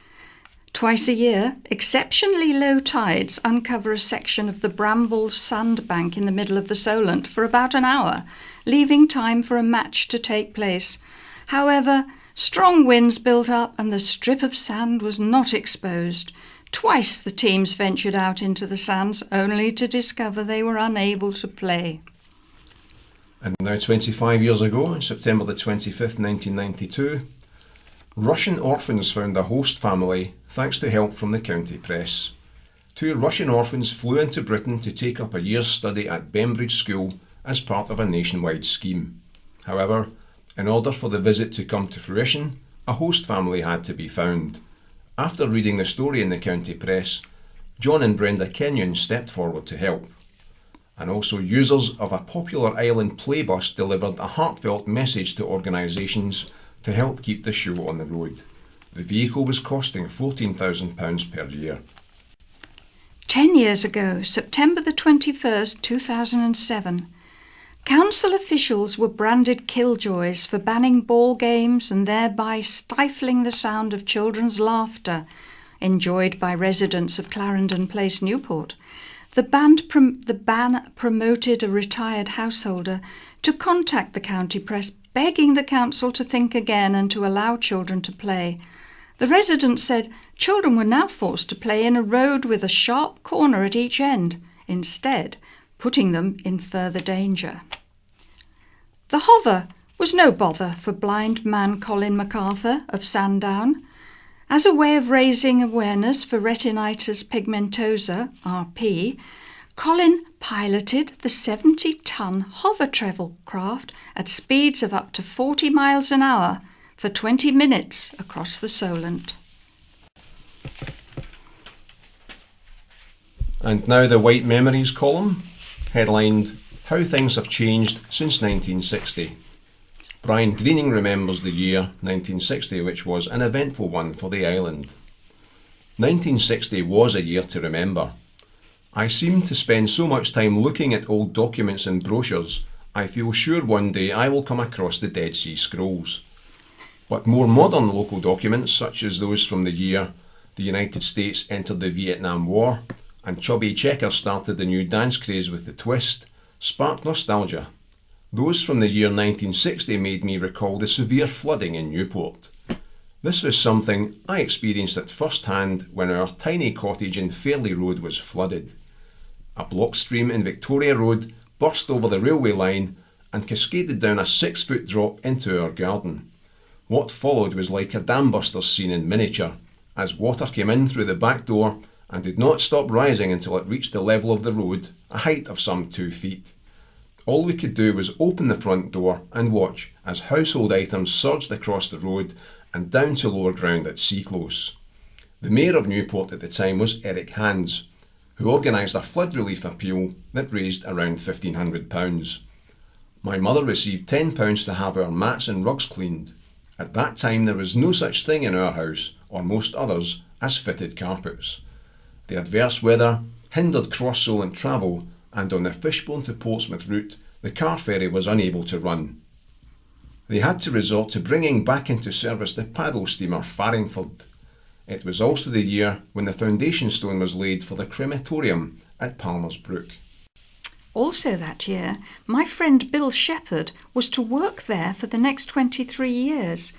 Twice a year, exceptionally low tides uncover a section of the bramble sandbank in the middle of the Solent for about an hour, leaving time for a match to take place. However, strong winds built up and the strip of sand was not exposed. Twice the teams ventured out into the sands only to discover they were unable to play. And now 25 years ago, on September the 25th, 1992, Russian orphans found a host family thanks to help from the county press. 2 Russian orphans flew into Britain to take up a year's study at Bembridge School as part of a nationwide scheme. However, in order for the visit to come to fruition, a host family had to be found. After reading the story in the county press, John and Brenda Kenyon stepped forward to help. And also users of a popular island playbus delivered a heartfelt message to organisations to help keep the show on the road. The vehicle was costing £14,000 per year. 10 years ago, September the 21st, 2007, council officials were branded killjoys for banning ball games and thereby stifling the sound of children's laughter enjoyed by residents of Clarendon Place, Newport. The ban promoted a retired householder to contact the county press, begging the council to think again and to allow children to play. The residents said children were now forced to play in a road with a sharp corner at each end, instead putting them in further danger. The hover was no bother for blind man Colin MacArthur of Sandown. As a way of raising awareness for retinitis pigmentosa, RP, Colin piloted the 70-ton hover travel craft at speeds of up to 40 miles an hour for 20 minutes across the Solent. And now the Wight Memories column, headlined How Things Have Changed Since 1960. Brian Greening remembers the year 1960, which was an eventful one for the island. 1960 was a year to remember. I seem to spend so much time looking at old documents and brochures, I feel sure one day I will come across the Dead Sea Scrolls. But more modern local documents, such as those from the year the United States entered the Vietnam War and Chubby Checker started the new dance craze with the twist, spark nostalgia. Those from the year 1960 made me recall the severe flooding in Newport. This was something I experienced at first hand when our tiny cottage in Fairley Road was flooded. A block stream in Victoria Road burst over the railway line and cascaded down a 6-foot drop into our garden. What followed was like a dam buster scene in miniature, as water came in through the back door and did not stop rising until it reached the level of the road, a height of some 2 feet. All we could do was open the front door and watch as household items surged across the road and down to lower ground at Sea Close. The Mayor of Newport at the time was Eric Hands, who organised a flood relief appeal that raised around £1,500. My mother received £10 to have our mats and rugs cleaned. At that time there was no such thing in our house, or most others, as fitted carpets. The adverse weather hindered cross-Solent travel, and on the Fishbourne to Portsmouth route the car ferry was unable to run. They had to resort to bringing back into service the paddle steamer Farringford. It was also the year when the foundation stone was laid for the crematorium at Palmer's Brook. Also that year, my friend Bill Shepherd was to work there for the next 23 years.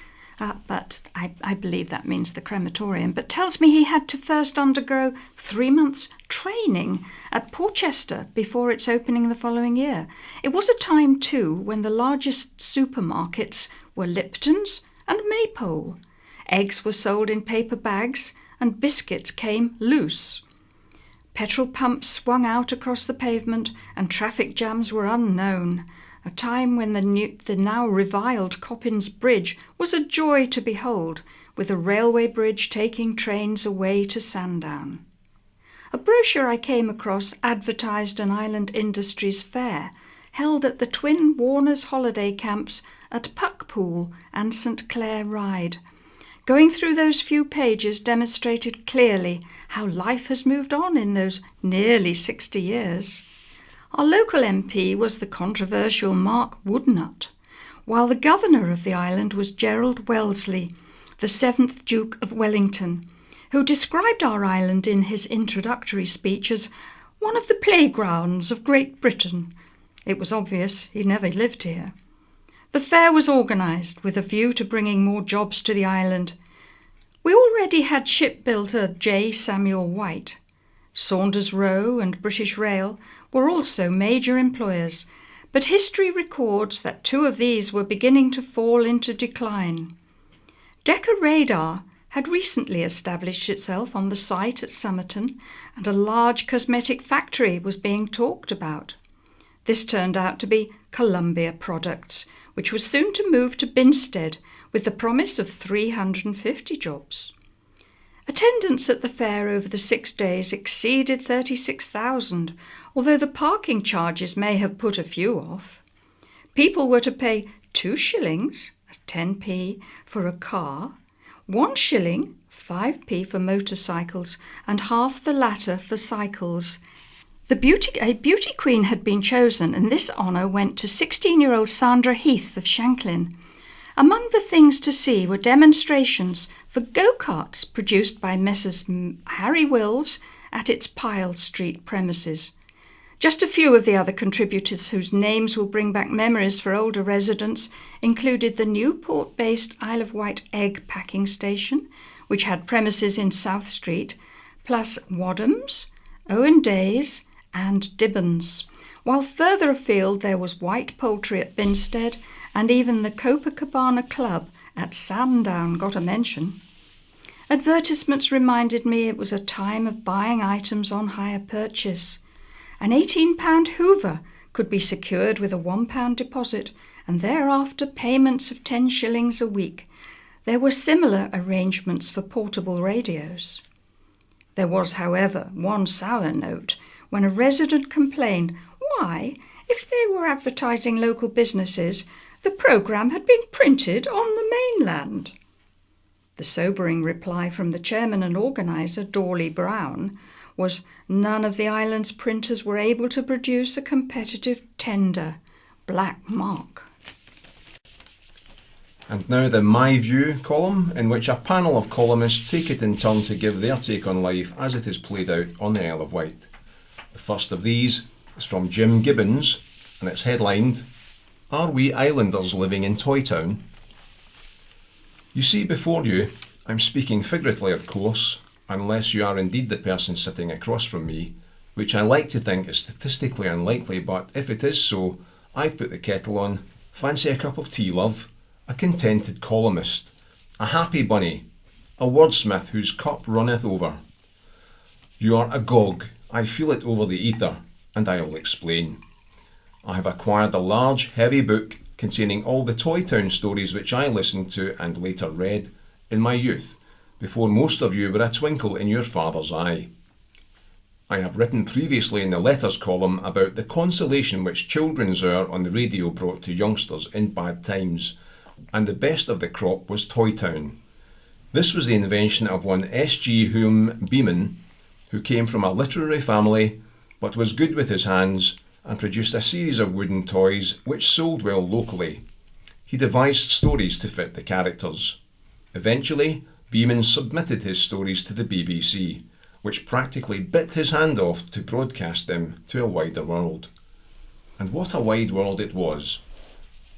But I believe that means the crematorium, but tells me he had to first undergo 3 months training at Porchester before its opening the following year. It was a time too when the largest supermarkets were Lipton's and Maypole. Eggs were sold in paper bags and biscuits came loose. Petrol pumps swung out across the pavement and traffic jams were unknown. A time when the now reviled Coppins Bridge was a joy to behold, with a railway bridge taking trains away to Sandown. A brochure I came across advertised an island industries fair, held at the twin Warner's holiday camps at Puckpool and St Clair Ryde. Going through those few pages demonstrated clearly how life has moved on in those nearly 60 years. Our local MP was the controversial Mark Woodnut, while the governor of the island was Gerald Wellesley, the 7th Duke of Wellington, who described our island in his introductory speech as one of the playgrounds of Great Britain. It was obvious he never lived here. The fair was organised with a view to bringing more jobs to the island. We already had shipbuilder J. Samuel Wight. Saunders Row and British Rail were also major employers, but history records that 2 of these were beginning to fall into decline. Decca Radar had recently established itself on the site at Somerton, and a large cosmetic factory was being talked about. This turned out to be Columbia Products, which was soon to move to Binstead with the promise of 350 jobs. Attendance at the fair over the 6 days exceeded 36,000, although the parking charges may have put a few off. People were to pay 2 shillings, 10p, for a car, 1 shilling, 5p for motorcycles, and half the latter for cycles. A beauty queen had been chosen, and this honour went to 16-year-old Sandra Heath of Shanklin. Among the things to see were demonstrations for go-karts produced by Messrs. Harry Wills at its Pyle Street premises. Just a few of the other contributors whose names will bring back memories for older residents included the Newport-based Isle of Wight egg packing station, which had premises in South Street, plus Wadham's, Owen Day's and Dibbon's, while further afield there was White Poultry at Binstead, and even the Copacabana Club at Sandown got a mention. Advertisements reminded me it was a time of buying items on hire purchase. An £18 Hoover could be secured with a £1 deposit, and thereafter payments of 10 shillings a week. There were similar arrangements for portable radios. There was, however, one sour note when a resident complained why, if they were advertising local businesses, the programme had been printed on the mainland. The sobering reply from the chairman and organiser, Dawley Brown, was none of the island's printers were able to produce a competitive tender. Black mark. And now the My View column, in which a panel of columnists take it in turn to give their take on life as it is played out on the Isle of Wight. The first of these is from Jim Gibbons, and it's headlined, Are we islanders living in Toy Town? You see before you, I'm speaking figuratively of course, unless you are indeed the person sitting across from me, which I like to think is statistically unlikely, but if it is so, I've put the kettle on. Fancy a cup of tea, love? A contented columnist, a happy bunny, a wordsmith whose cup runneth over. You are agog, I feel it over the ether, and I'll explain. I have acquired a large, heavy book containing all the Toy Town stories which I listened to and later read in my youth, before most of you were a twinkle in your father's eye. I have written previously in the letters column about the consolation which Children's Hour on the radio brought to youngsters in bad times, and the best of the crop was Toy Town. This was the invention of one S.G. Hume Beeman, who came from a literary family, but was good with his hands, and produced a series of wooden toys which sold well locally. He devised stories to fit the characters. Eventually, Beeman submitted his stories to the BBC, which practically bit his hand off to broadcast them to a wider world. And what a wide world it was.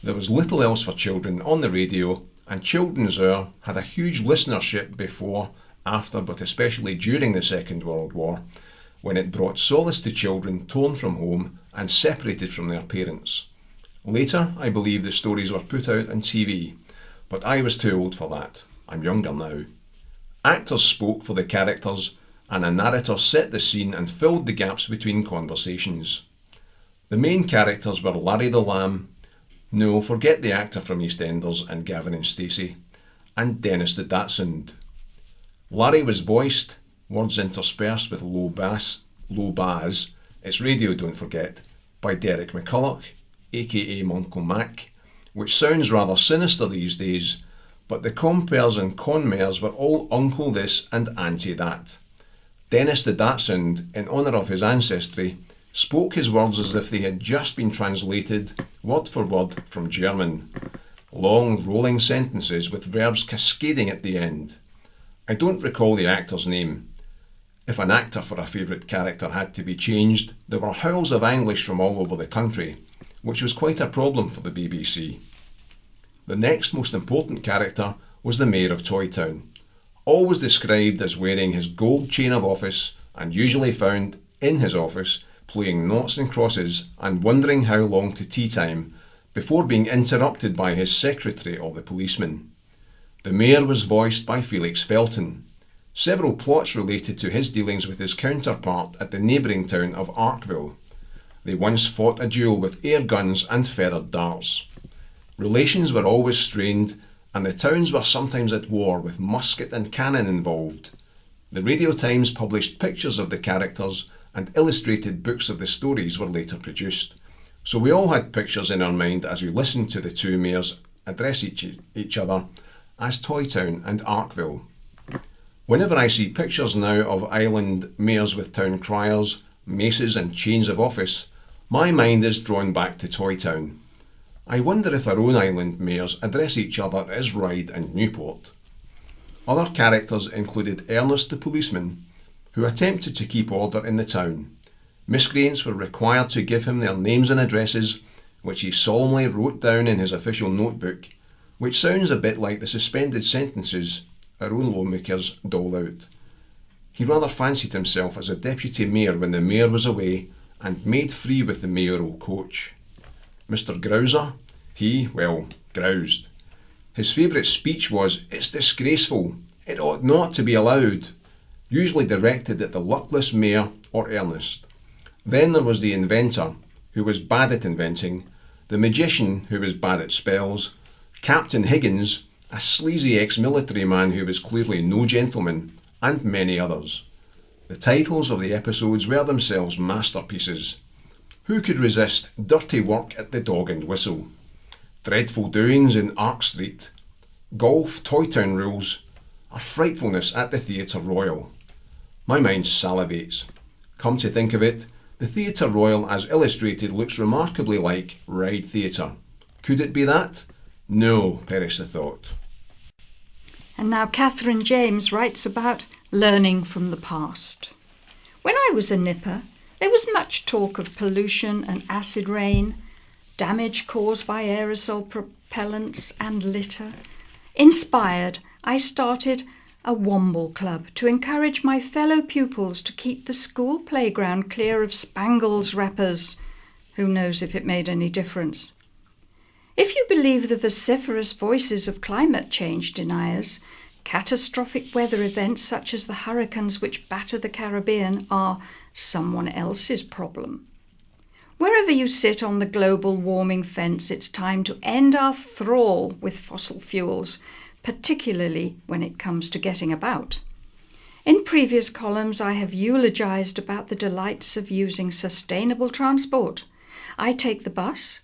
There was little else for children on the radio, and Children's Hour had a huge listenership before, after, but especially during the Second World War, when it brought solace to children torn from home and separated from their parents. Later, I believe the stories were put out on TV, but I was too old for that. I'm younger now. Actors spoke for the characters, and a narrator set the scene and filled the gaps between conversations. The main characters were Larry the Lamb, no, forget the actor from EastEnders and Gavin and Stacey, and Dennis the Dachshund. Larry was voiced, words interspersed with low bars, it's radio don't forget, by Derek McCulloch, aka Monko Mac, which sounds rather sinister these days, but the compers and conmares were all uncle this and auntie that. Dennis the Dachshund, in honour of his ancestry, spoke his words as if they had just been translated, word for word, from German. Long, rolling sentences with verbs cascading at the end. I don't recall the actor's name. If an actor for a favourite character had to be changed, there were howls of English from all over the country, which was quite a problem for the BBC. The next most important character was the Mayor of Toy Town, always described as wearing his gold chain of office and usually found in his office playing noughts and crosses and wondering how long to tea time before being interrupted by his secretary or the policeman. The mayor was voiced by Felix Felton. Several plots related to his dealings with his counterpart at the neighbouring town of Arkville. They once fought a duel with air guns and feathered darts. Relations were always strained, and the towns were sometimes at war with musket and cannon involved. The Radio Times published pictures of the characters, and illustrated books of the stories were later produced. So we all had pictures in our mind as we listened to the two mayors address each other as Toy Town and Arkville. Whenever I see pictures now of island mayors with town criers, maces and chains of office, my mind is drawn back to Toy Town. I wonder if our own island mayors address each other as Ryde and Newport. Other characters included Ernest the policeman, who attempted to keep order in the town. Miscreants were required to give him their names and addresses, which he solemnly wrote down in his official notebook, which sounds a bit like the suspended sentences our own lawmakers dole out. He rather fancied himself as a deputy mayor when the mayor was away and made free with the mayoral coach. Mr. Grouser, he, well, groused. His favourite speech was, "It's disgraceful, it ought not to be allowed," usually directed at the luckless mayor or Ernest. Then there was the inventor, who was bad at inventing, the magician, who was bad at spells, Captain Higgins, a sleazy ex-military man who was clearly no gentleman, and many others. The titles of the episodes were themselves masterpieces. Who could resist Dirty Work at the Dog and Whistle? Dreadful Doings in Ark Street, Golf Toy Town Rules, or Frightfulness at the Theatre Royal. My mind salivates. Come to think of it, the Theatre Royal as illustrated looks remarkably like Ryde Theatre. Could it be that? No, perish the thought. And now Catherine James writes about learning from the past. When I was a nipper, there was much talk of pollution and acid rain. damage caused by aerosol propellants and litter. Inspired, I started a Womble Club to encourage my fellow pupils to keep the school playground clear of spangles wrappers. Who knows if it made any difference? If you believe the vociferous voices of climate change deniers, catastrophic weather events such as the hurricanes which batter the Caribbean are someone else's problem. Wherever you sit on the global warming fence, it's time to end our thrall with fossil fuels, particularly when it comes to getting about. In previous columns, I have eulogized about the delights of using sustainable transport. I take the bus,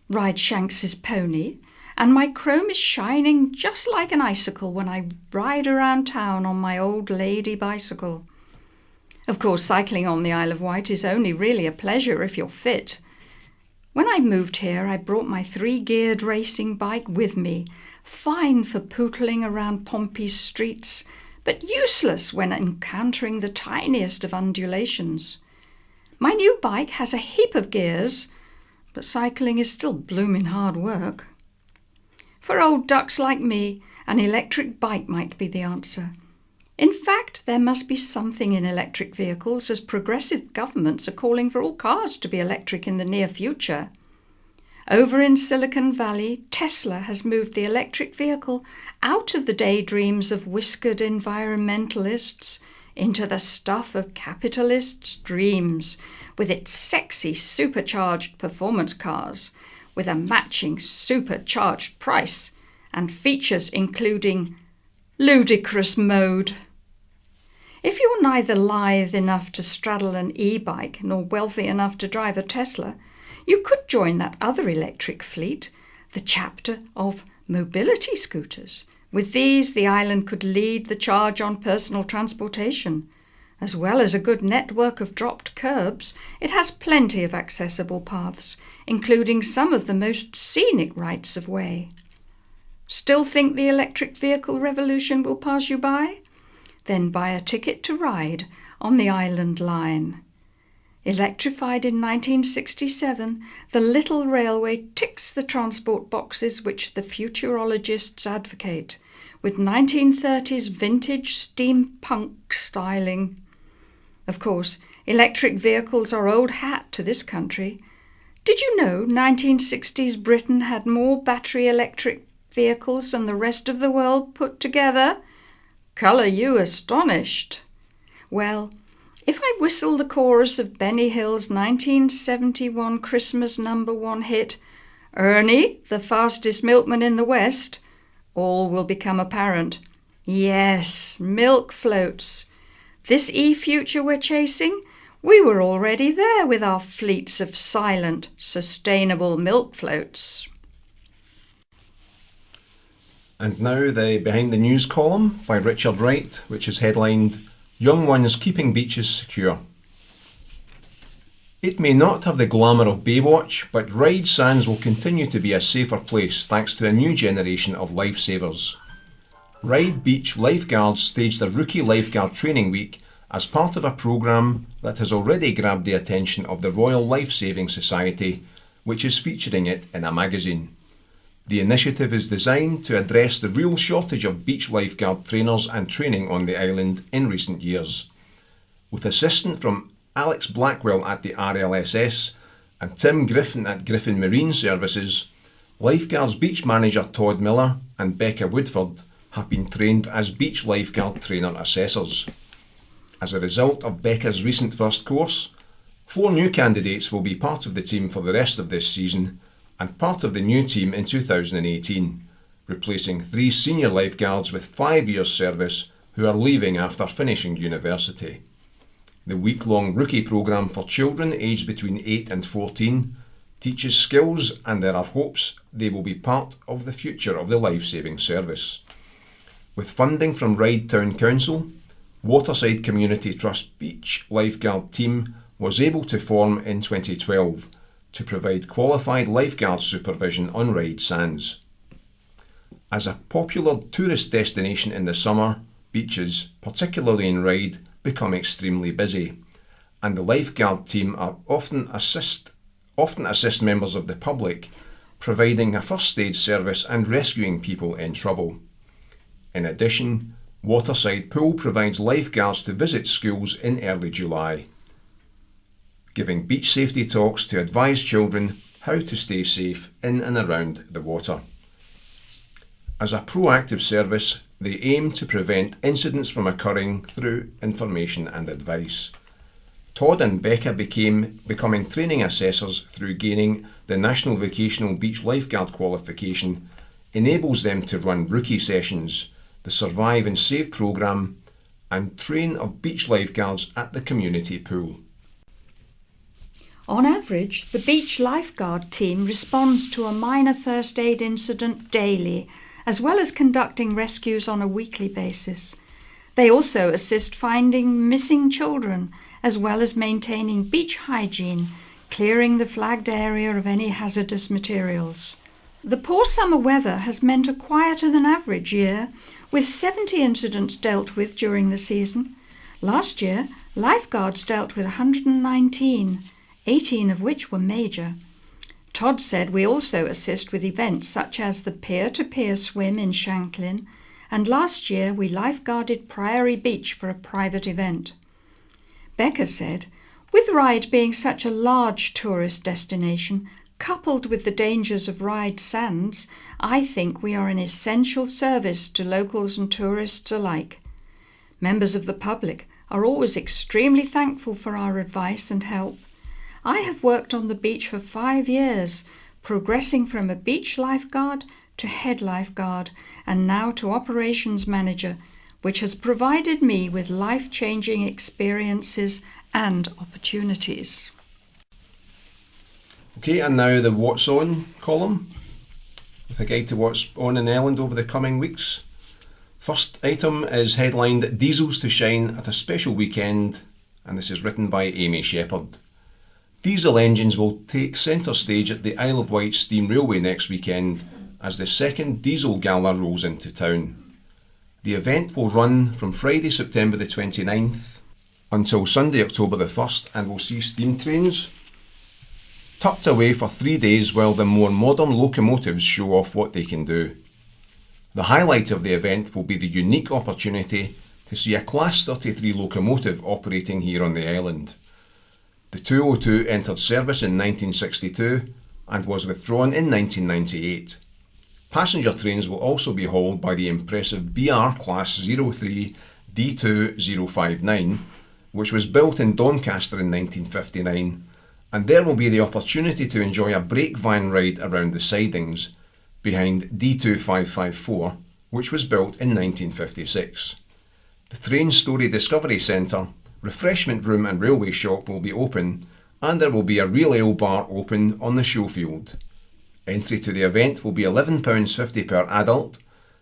ride Shanks's pony, and my chrome is shining just like an icicle when I ride around town on my old lady bicycle. Of course, cycling on the Isle of Wight is only really a pleasure if you're fit. When I moved here, I brought my 3-geared racing bike with me, fine for pootling around Pompey's streets, but useless when encountering the tiniest of undulations. My new bike has a heap of gears, but cycling is still blooming hard work. For old ducks like me, an electric bike might be the answer. In fact, there must be something in electric vehicles, as progressive governments are calling for all cars to be electric in the near future. Over in Silicon Valley, Tesla has moved the electric vehicle out of the daydreams of whiskered environmentalists into the stuff of capitalists' dreams, with its sexy supercharged performance cars, with a matching supercharged price and features including ludicrous mode. If you're neither lithe enough to straddle an e-bike nor wealthy enough to drive a Tesla, you could join that other electric fleet, the chapter of mobility scooters. With these, the island could lead the charge on personal transportation. As well as a good network of dropped curbs, it has plenty of accessible paths, including some of the most scenic rights of way. Still think the electric vehicle revolution will pass you by? Then buy a ticket to ride on the Island Line. Electrified in 1967, the little railway ticks the transport boxes which the futurologists advocate, with 1930s vintage steampunk styling. Of course, electric vehicles are old hat to this country. Did you know 1960s Britain had more battery electric vehicles than the rest of the world put together? Colour you astonished? Well, if I whistle the chorus of Benny Hill's 1971 Christmas #1 hit, Ernie, the fastest milkman in the West, all will become apparent. Yes, milk floats. This e-future we're chasing, we were already there with our fleets of silent, sustainable milk floats. And now the Behind the News column by Richard Wright, which is headlined Young Ones Keeping Beaches Secure. It may not have the glamour of Baywatch, but Ryde Sands will continue to be a safer place thanks to a new generation of lifesavers. Ryde Beach lifeguards staged a rookie lifeguard training week as part of a programme that has already grabbed the attention of the Royal Life-Saving Society, which is featuring it in a magazine. The initiative is designed to address the real shortage of beach lifeguard trainers and training on the island in recent years. With assistance from Alex Blackwell at the RLSS and Tim Griffin at Griffin Marine Services, Lifeguards Beach Manager Todd Miller and Becca Woodford have been trained as beach lifeguard trainer assessors. As a result of Becca's recent first course, 4 new candidates will be part of the team for the rest of this season and part of the new team in 2018, replacing 3 senior lifeguards with 5 years service who are leaving after finishing university. The week-long rookie programme for children aged between 8 and 14 teaches skills, and there are hopes they will be part of the future of the life-saving service. With funding from Ryde Town Council, Waterside Community Trust Beach Lifeguard Team was able to form in 2012 to provide qualified lifeguard supervision on Ryde Sands. As a popular tourist destination in the summer, beaches, particularly in Ryde, become extremely busy, and the lifeguard team are often often assist members of the public, providing a first aid service and rescuing people in trouble. In addition, Waterside Pool provides lifeguards to visit schools in early July, giving beach safety talks to advise children how to stay safe in and around the water. As a proactive service, they aim to prevent incidents from occurring through information and advice. Todd and Becca becoming training assessors through gaining the National Vocational Beach Lifeguard qualification enables them to run rookie sessions, the Survive and Save programme, and train of beach lifeguards at the community pool. On average, the beach lifeguard team responds to a minor first aid incident daily, as well as conducting rescues on a weekly basis. They also assist finding missing children, as well as maintaining beach hygiene, clearing the flagged area of any hazardous materials. The poor summer weather has meant a quieter than average year, with 70 incidents dealt with during the season. Last year, lifeguards dealt with 119, 18 of which were major. Todd said we also assist with events such as the peer-to-peer swim in Shanklin, and last year we lifeguarded Priory Beach for a private event. Becca said, with Ryde being such a large tourist destination, coupled with the dangers of Ryde Sands, I think we are an essential service to locals and tourists alike. Members of the public are always extremely thankful for our advice and help. I have worked on the beach for 5 years, progressing from a beach lifeguard to head lifeguard and now to operations manager, which has provided me with life-changing experiences and opportunities. Okay, and now the What's On column, with a guide to what's on in Elland over the coming weeks. First item is headlined Diesels to Shine at a Special Weekend, and this is written by Amy Shepherd. Diesel engines will take centre stage at the Isle of Wight Steam Railway next weekend as the second Diesel Gala rolls into town. The event will run from Friday, September the 29th until Sunday, October the 1st, and will see steam trains tucked away for 3 days while the more modern locomotives show off what they can do. The highlight of the event will be the unique opportunity to see a Class 33 locomotive operating here on the island. The 202 entered service in 1962 and was withdrawn in 1998. Passenger trains will also be hauled by the impressive BR Class 03 D2059, which was built in Doncaster in 1959, and there will be the opportunity to enjoy a brake van ride around the sidings behind D2554, which was built in 1956. The Train Story Discovery Centre, refreshment room and railway shop will be open, and there will be a real ale bar open on the show field. Entry to the event will be £11.50 per adult,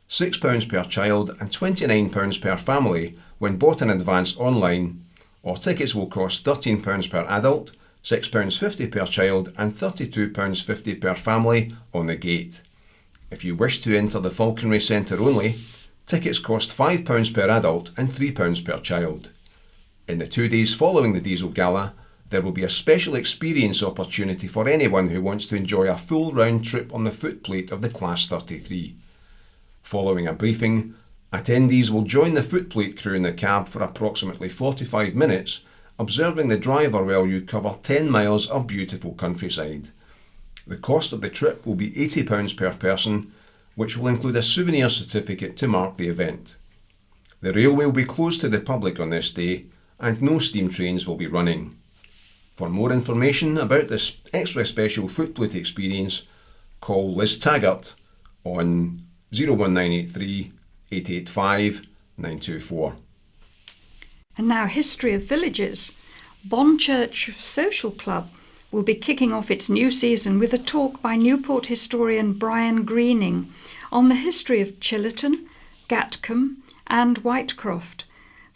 £6 per child and £29 per family when bought in advance online, or tickets will cost £13 per adult, £6.50 per child and £32.50 per family on the gate. If you wish to enter the Falconry Centre only, tickets cost £5 per adult and £3 per child. In the 2 days following the Diesel Gala, there will be a special experience opportunity for anyone who wants to enjoy a full round trip on the footplate of the Class 33. Following a briefing, attendees will join the footplate crew in the cab for approximately 45 minutes, observing the driver while you cover 10 miles of beautiful countryside. The cost of the trip will be £80 per person, which will include a souvenir certificate to mark the event. The railway will be closed to the public on this day, and no steam trains will be running. For more information about this extra special footplate experience, call Liz Taggart on 01983 885 924. And now, history of villages. Bonchurch Social Club will be kicking off its new season with a talk by Newport historian Brian Greening on the history of Chillerton, Gatcombe and Whitecroft.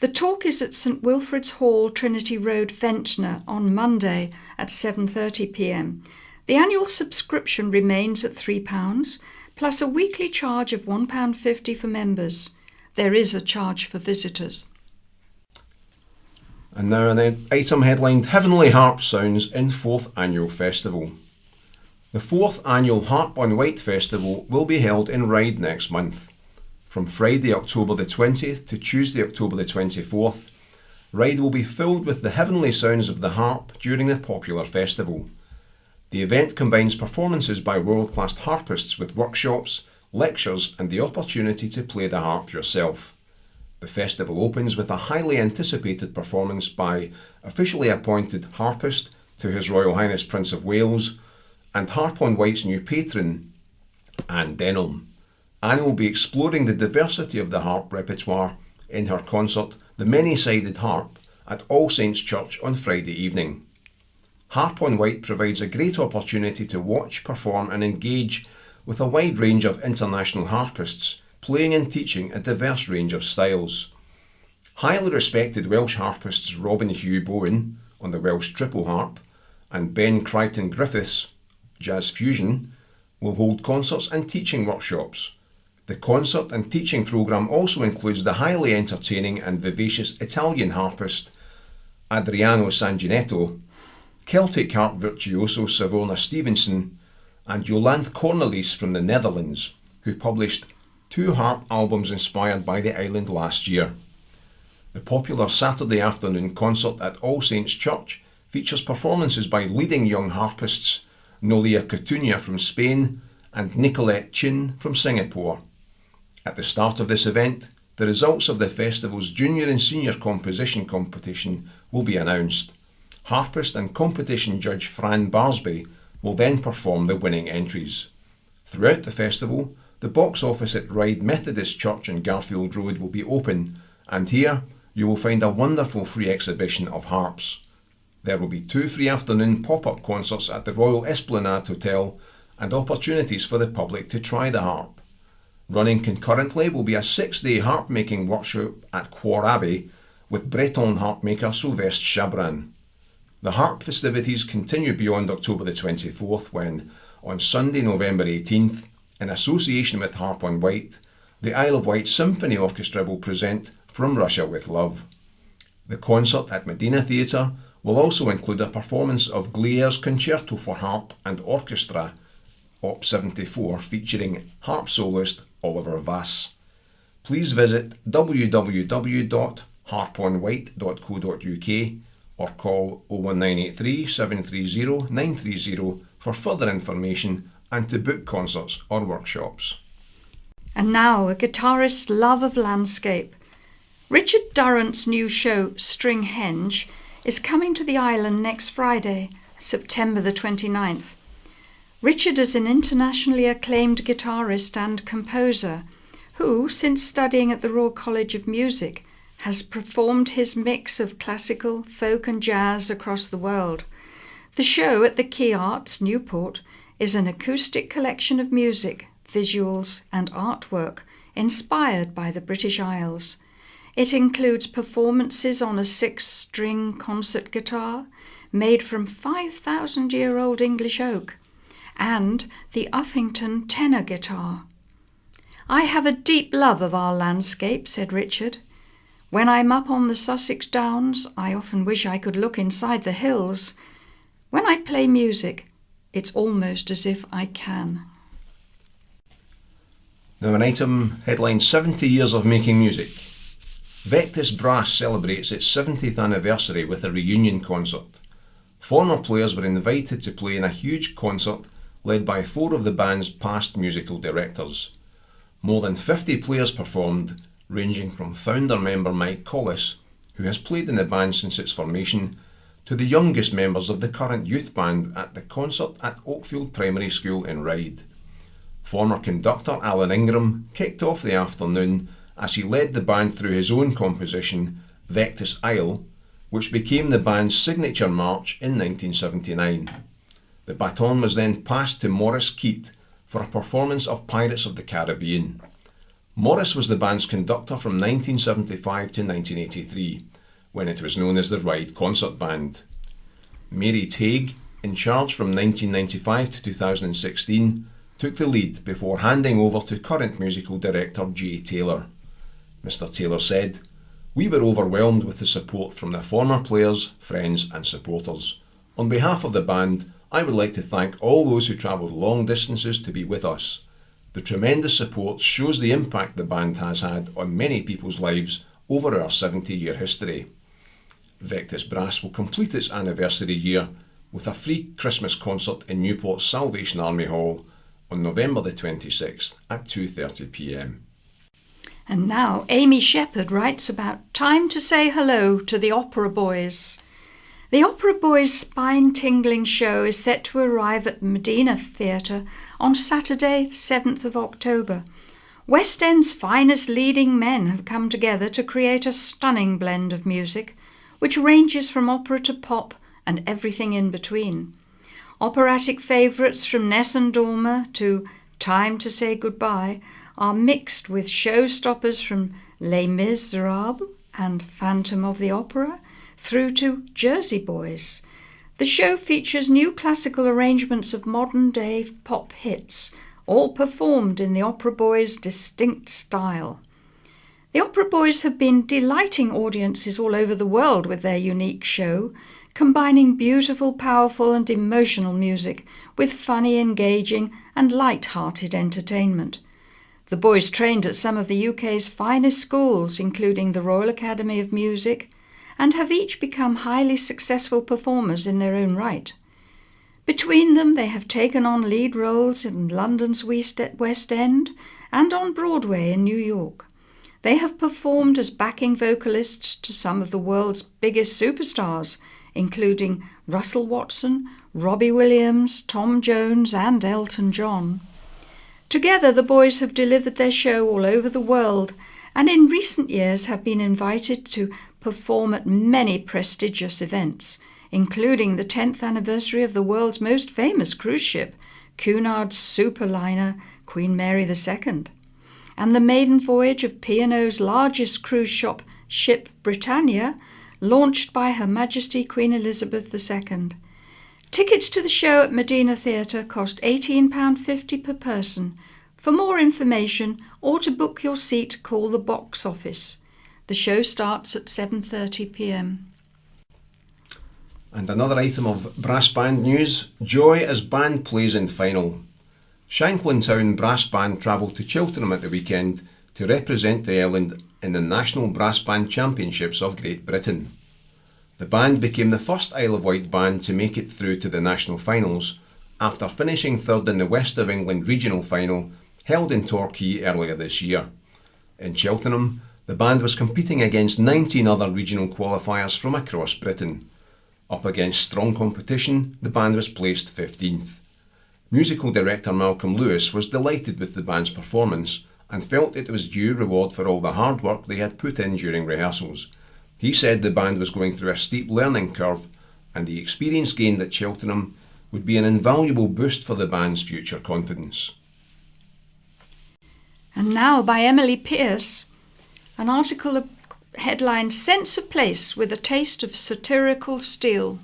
The talk is at St Wilfrid's Hall, Trinity Road, Ventnor on Monday at 7:30 p.m. The annual subscription remains at £3, plus a weekly charge of £1.50 for members. There is a charge for visitors. And now an item headlined Heavenly Harp Sounds in 4th Annual Festival. The 4th Annual Harp on Wight Festival will be held in Ryde next month. From Friday, October the 20th to Tuesday, October the 24th, Ryde will be filled with the heavenly sounds of the harp during the popular festival. The event combines performances by world-class harpists with workshops, lectures and the opportunity to play the harp yourself. The festival opens with a highly anticipated performance by officially appointed harpist to His Royal Highness Prince of Wales and Harp on Wight's new patron, Anne Denholm. Anne will be exploring the diversity of the harp repertoire in her concert, The Many-Sided Harp, at All Saints Church on Friday evening. Harp on Wight provides a great opportunity to watch, perform and engage with a wide range of international harpists, playing and teaching a diverse range of styles. Highly respected Welsh harpists Robin Hugh Bowen on the Welsh triple harp and Ben Crichton Griffiths, jazz fusion, will hold concerts and teaching workshops. The concert and teaching programme also includes the highly entertaining and vivacious Italian harpist Adriano Sanginetto, Celtic harp virtuoso Savona Stevenson, and Jolande Cornelis from the Netherlands, who published 2 harp albums inspired by the island last year. The popular Saturday afternoon concert at All Saints Church features performances by leading young harpists Nolia Catunia from Spain and Nicolette Chin from Singapore. At the start of this event, the results of the festival's junior and senior composition competition will be announced. Harpist and competition judge Fran Barsby will then perform the winning entries. Throughout the festival, the box office at Ryde Methodist Church in Garfield Road will be open, and here you will find a wonderful free exhibition of harps. There will be 2 free afternoon pop-up concerts at the Royal Esplanade Hotel and opportunities for the public to try the harp. Running concurrently will be a 6-day harp making workshop at Quor Abbey with Breton harp maker Sylvestre Chabran. The harp festivities continue beyond October the 24th when, on Sunday, November 18th, in association with Harp on Wight, the Isle of Wight Symphony Orchestra will present From Russia with Love. The concert at Medina Theatre will also include a performance of Glier's Concerto for Harp and Orchestra, Op. 74, featuring harp soloist Oliver Vass. Please visit www.harponwight.co.uk or call 01983 730 930 for further information and to book concerts or workshops. And now, a guitarist's love of landscape. Richard Durrant's new show, Stringhenge, is coming to the island next Friday, September the 29th. Richard is an internationally acclaimed guitarist and composer who, since studying at the Royal College of Music, has performed his mix of classical, folk and jazz across the world. The show at the Key Arts, Newport, is an acoustic collection of music, visuals and artwork inspired by the British Isles. It includes performances on a 6-string concert guitar made from 5,000-year-old English oak and the Uffington tenor guitar. "I have a deep love of our landscape," said Richard. "When I'm up on the Sussex Downs, I often wish I could look inside the hills. When I play music, it's almost as if I can." Now an item headlined 70 years of making music. Vectis Brass celebrates its 70th anniversary with a reunion concert. Former players were invited to play in a huge concert led by 4 of the band's past musical directors. More than 50 players performed, ranging from founder member Mike Collis, who has played in the band since its formation, to the youngest members of the current youth band at the concert at Oakfield Primary School in Ryde. Former conductor Alan Ingram kicked off the afternoon as he led the band through his own composition, Vectis Isle, which became the band's signature march in 1979. The baton was then passed to Maurice Keat for a performance of Pirates of the Caribbean. Maurice was the band's conductor from 1975 to 1983, when it was known as the Ryde Concert Band. Mary Tague, in charge from 1995 to 2016, took the lead before handing over to current musical director Jay Taylor. Mr. Taylor said, We were overwhelmed with the support from their former players, friends and supporters. On behalf of the band, I would like to thank all those who travelled long distances to be with us. The tremendous support shows the impact the band has had on many people's lives over our 70-year history. Vectis Brass will complete its anniversary year with a free Christmas concert in Newport's Salvation Army Hall on November the 26th at 2:30 p.m. And now Amy Shepherd writes about time to say hello to the Opera Boys. The Opera Boys' spine-tingling show is set to arrive at the Medina Theatre on Saturday, 7th of October. West End's finest leading men have come together to create a stunning blend of music, which ranges from opera to pop and everything in between. Operatic favourites from Nessun Dorma to Time to Say Goodbye are mixed with showstoppers from Les Miserables and Phantom of the Opera through to Jersey Boys. The show features new classical arrangements of modern-day pop hits, all performed in the Opera Boys' distinct style. The Opera Boys have been delighting audiences all over the world with their unique show, combining beautiful, powerful and emotional music with funny, engaging and light-hearted entertainment. The boys trained at some of the UK's finest schools, including the Royal Academy of Music, and have each become highly successful performers in their own right. Between them, they have taken on lead roles in London's West End and on Broadway in New York. They have performed as backing vocalists to some of the world's biggest superstars, including Russell Watson, Robbie Williams, Tom Jones and Elton John. Together, the boys have delivered their show all over the world and in recent years have been invited to perform at many prestigious events, including the 10th anniversary of the world's most famous cruise ship, Cunard's superliner Queen Mary II, and the maiden voyage of P&O's largest cruise ship Britannia, launched by Her Majesty Queen Elizabeth II. Tickets to the show at Medina Theatre cost £18.50 per person. For more information or to book your seat, call the box office. The show starts at 7:30 p.m. And another item of brass band news, joy as band plays in final. Shanklin Town Brass Band travelled to Cheltenham at the weekend to represent the island in the National Brass Band Championships of Great Britain. The band became the first Isle of Wight band to make it through to the national finals after finishing third in the West of England regional final held in Torquay earlier this year. In Cheltenham, the band was competing against 19 other regional qualifiers from across Britain. Up against strong competition, the band was placed 15th. Musical director Malcolm Lewis was delighted with the band's performance and felt it was due reward for all the hard work they had put in during rehearsals. He said the band was going through a steep learning curve and the experience gained at Cheltenham would be an invaluable boost for the band's future confidence. And now by Emily Pearce, an article headlined Sense of Place with a Taste of Satirical Steel.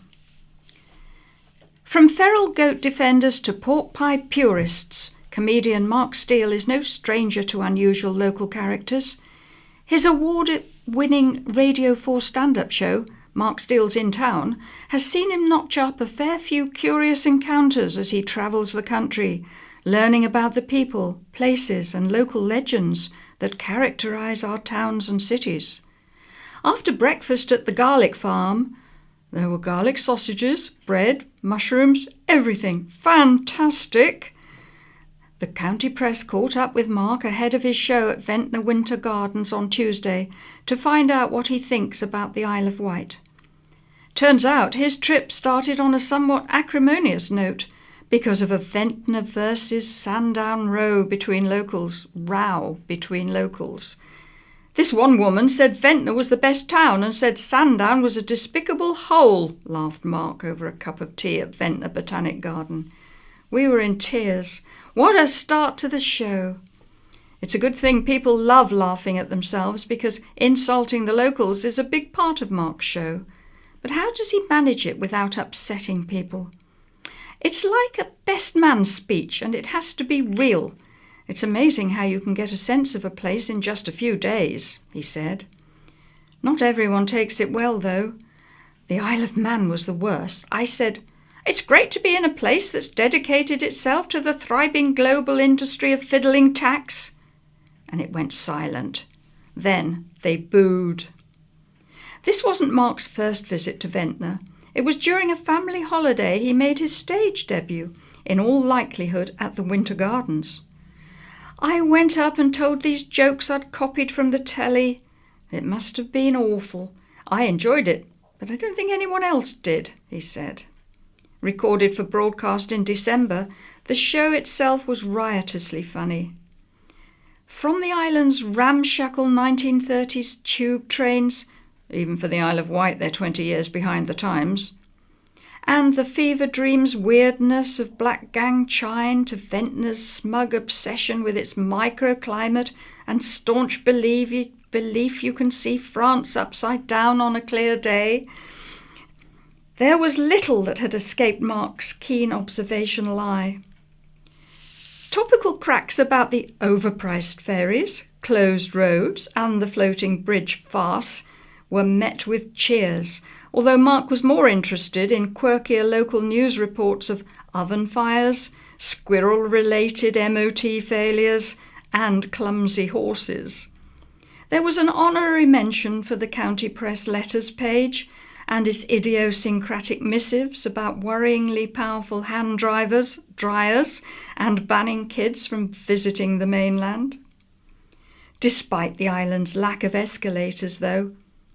From feral goat defenders to pork pie purists, comedian Mark Steele is no stranger to unusual local characters. His award-winning Radio 4 stand-up show, Mark Steele's in Town, has seen him notch up a fair few curious encounters as he travels the country, learning about the people, places and local legends that characterise our towns and cities. After breakfast at the garlic farm, there were garlic sausages, bread, mushrooms, everything. Fantastic! The county press caught up with Mark ahead of his show at Ventnor Winter Gardens on Tuesday to find out what he thinks about the Isle of Wight. Turns out his trip started on a somewhat acrimonious note because of a Ventnor versus Sandown row between locals. This one woman said Ventnor was the best town and said Sandown was a despicable hole, laughed Mark over a cup of tea at Ventnor Botanic Garden. We were in tears. What a start to the show. It's a good thing people love laughing at themselves because insulting the locals is a big part of Mark's show. But how does he manage it without upsetting people? It's like a best man speech and it has to be real. It's amazing how you can get a sense of a place in just a few days, he said. Not everyone takes it well, though. The Isle of Man was the worst. I said, "It's great to be in a place that's dedicated itself to the thriving global industry of fiddling tacks." And it went silent. Then they booed. This wasn't Mark's first visit to Ventnor. It was during a family holiday he made his stage debut, in all likelihood at the Winter Gardens. "I went up and told these jokes I'd copied from the telly. It must have been awful. I enjoyed it, but I don't think anyone else did," he said. Recorded for broadcast in December, the show itself was riotously funny. From the island's ramshackle 1930s tube trains, even for the Isle of Wight they're 20 years behind the times, and the fever dream's weirdness of Black Gang Chine to Ventnor's smug obsession with its microclimate and staunch belief you can see France upside down on a clear day, there was little that had escaped Mark's keen observational eye. Topical cracks about the overpriced ferries, closed roads and the floating bridge farce were met with cheers, although Mark was more interested in quirkier local news reports of oven fires, squirrel-related MOT failures and clumsy horses. There was an honorary mention for the County Press letters page and its idiosyncratic missives about worryingly powerful hand dryers, and banning kids from visiting the mainland. Despite the island's lack of escalators, though,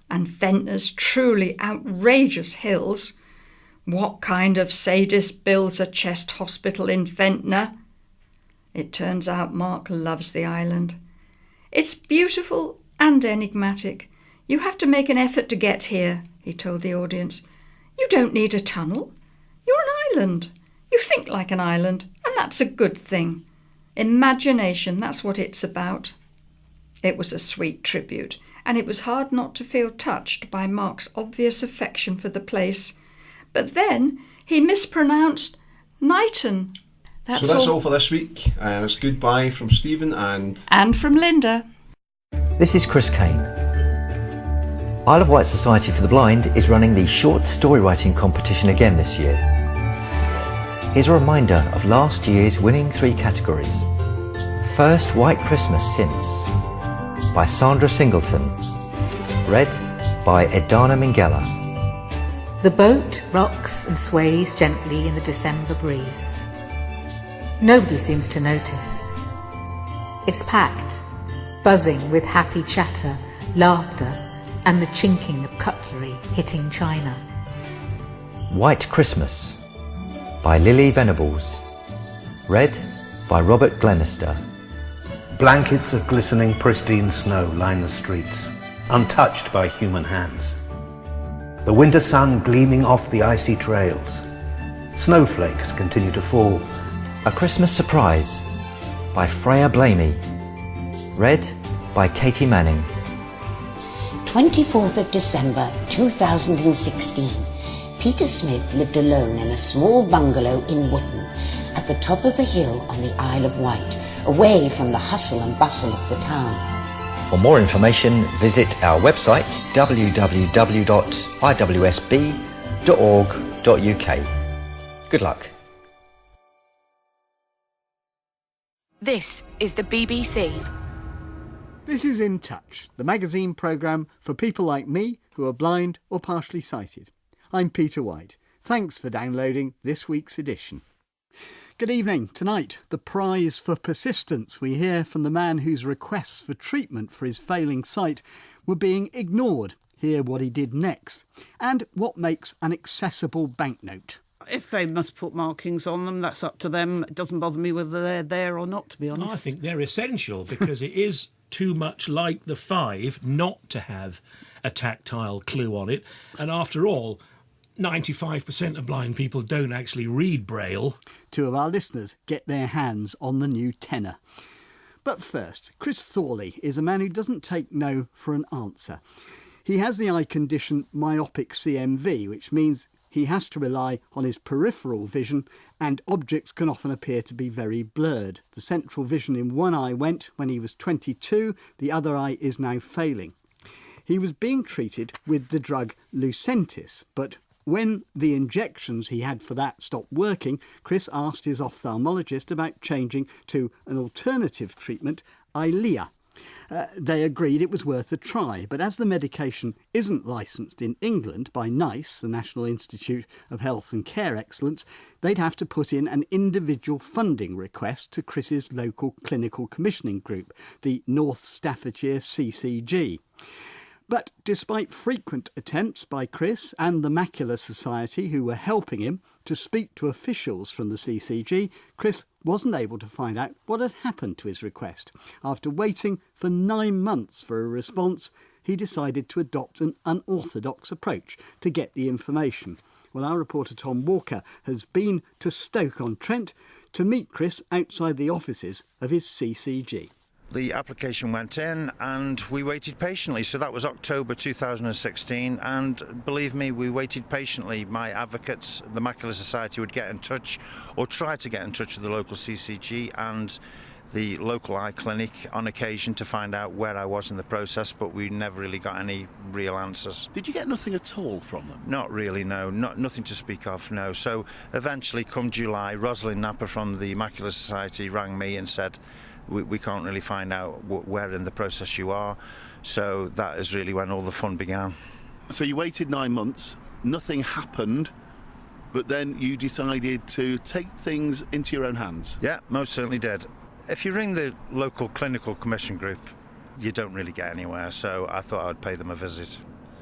and Ventnor's truly outrageous hills, what kind of sadist builds a chest hospital in Ventnor? It turns out Mark loves the island. It's beautiful and enigmatic. You have to make an effort to get here, he told the audience. You don't need a tunnel. You're an island. You think like an island, and that's a good thing. Imagination, that's what it's about. It was a sweet tribute, and it was hard not to feel touched by Mark's obvious affection for the place. But then he mispronounced Knighton. So that's all for this week. It's goodbye from Stephen and from Linda. This is Chris Kane. Isle of Wight Society for the Blind is running the short story writing competition again this year. Here's a reminder of last year's winning 3 categories. First White Christmas Since by Sandra Singleton. Read by Edana Minghella. The boat rocks and sways gently in the December breeze. Nobody seems to notice. It's packed, buzzing with happy chatter, laughter, and the chinking of cutlery hitting china. White Christmas by Lily Venables. Read by Robert Glenister. Blankets of glistening pristine snow line the streets, untouched by human hands. The winter sun gleaming off the icy trails. Snowflakes continue to fall. A Christmas Surprise by Freya Blamey. Read by Katie Manning. 24th of December 2016. Peter Smith lived alone in a small bungalow in Wootton, at the top of a hill on the Isle of Wight, away from the hustle and bustle of the town. For more information, visit our website www.iwsb.org.uk. Good luck. This is the BBC. This is In Touch, the magazine programme for people like me who are blind or partially sighted. I'm Peter Wight. Thanks for downloading this week's edition. Good evening. Tonight, the prize for persistence. We hear from the man whose requests for treatment for his failing sight were being ignored. Hear what he did next. And what makes an accessible banknote. If they must put markings on them, that's up to them. It doesn't bother me whether they're there or not, to be honest. I think they're essential because it is too much like the 5 not to have a tactile clue on it. And after all, 95% of blind people don't actually read Braille. 2 of our listeners get their hands on the new tenner. But first, Chris Thorley is a man who doesn't take no for an answer. He has the eye condition myopic CMV, which means he has to rely on his peripheral vision, and objects can often appear to be very blurred. The central vision in one eye went when he was 22, the other eye is now failing. He was being treated with the drug Lucentis, but when the injections he had for that stopped working, Chris asked his ophthalmologist about changing to an alternative treatment, Eylea. They agreed it was worth a try, but as the medication isn't licensed in England by NICE, the National Institute of Health and Care Excellence, they'd have to put in an individual funding request to Chris's local clinical commissioning group, the North Staffordshire CCG. But despite frequent attempts by Chris and the Macular Society, who were helping him, to speak to officials from the CCG, Chris wasn't able to find out what had happened to his request. After waiting for 9 months for a response, he decided to adopt an unorthodox approach to get the information. Well, our reporter Tom Walker has been to Stoke-on-Trent to meet Chris outside the offices of his CCG. The application went in and we waited patiently. So that was October 2016, and believe me, we waited patiently. My advocates, the Macular Society, would get in touch or try to get in touch with the local CCG and the local eye clinic on occasion to find out where I was in the process, but we never really got any real answers. Did you get nothing at all from them? Not really, no. Nothing to speak of, no. So eventually, come July, Rosalind Napper from the Macular Society rang me and said, we can't really find out where in the process you are. So that is really when all the fun began. So you waited 9 months, nothing happened, but then you decided to take things into your own hands? Yeah, most certainly did. If you ring the local clinical commission group, you don't really get anywhere, so I thought I'd pay them a visit.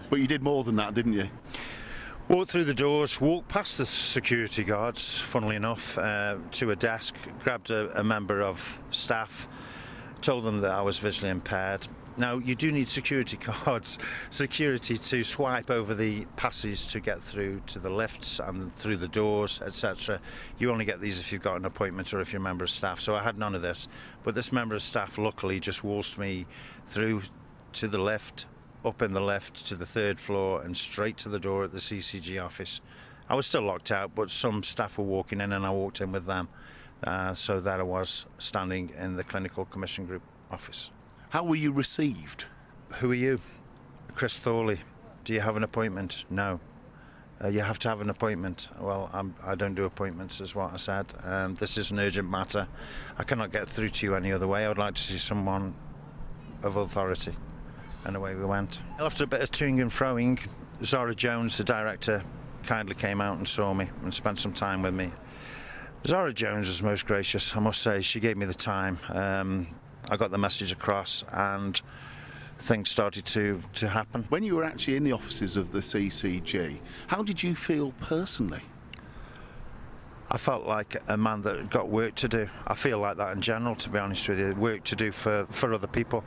But you did more than that, didn't you? Walked through the doors, walked past the security guards, funnily enough, to a desk, grabbed a member of staff, told them that I was visually impaired. Now, you do need security cards, security to swipe over the passes to get through to the lifts and through the doors, etc. You only get these if you've got an appointment or if you're a member of staff, so I had none of this. But this member of staff luckily just waltzed me through to the lift, up in the lift to the 3rd floor and straight to the door at the CCG office. I was still locked out, but some staff were walking in and I walked in with them. So there I was, standing in the clinical commission group office. How were you received? Who are you? Chris Thorley. Do you have an appointment? No. You have to have an appointment. Well, I don't do appointments, is what I said. This is an urgent matter. I cannot get through to you any other way. I would like to see someone of authority. And away we went. After a bit of toing and froing, Zara Jones, the director, kindly came out and saw me and spent some time with me. Zara Jones was most gracious, I must say. She gave me the time. I got the message across and things started to happen. When you were actually in the offices of the CCG, how did you feel personally? I felt like a man that got work to do. I feel like that in general, to be honest with you, work to do for other people.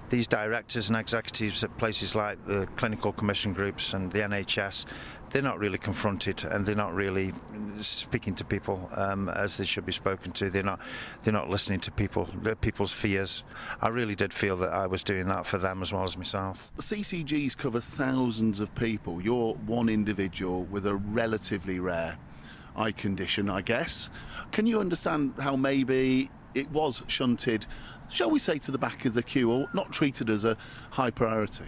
These directors and executives at places like the clinical commission groups and the NHS, they're not really confronted and they're not really speaking to people as they should be spoken to. They're not listening to people's fears. I really did feel that I was doing that for them as well as myself. CCGs cover thousands of people. You're one individual with a relatively rare eye condition, I guess. Can you understand how maybe it was shunted, shall we say, to the back of the queue, or not treated as a high priority?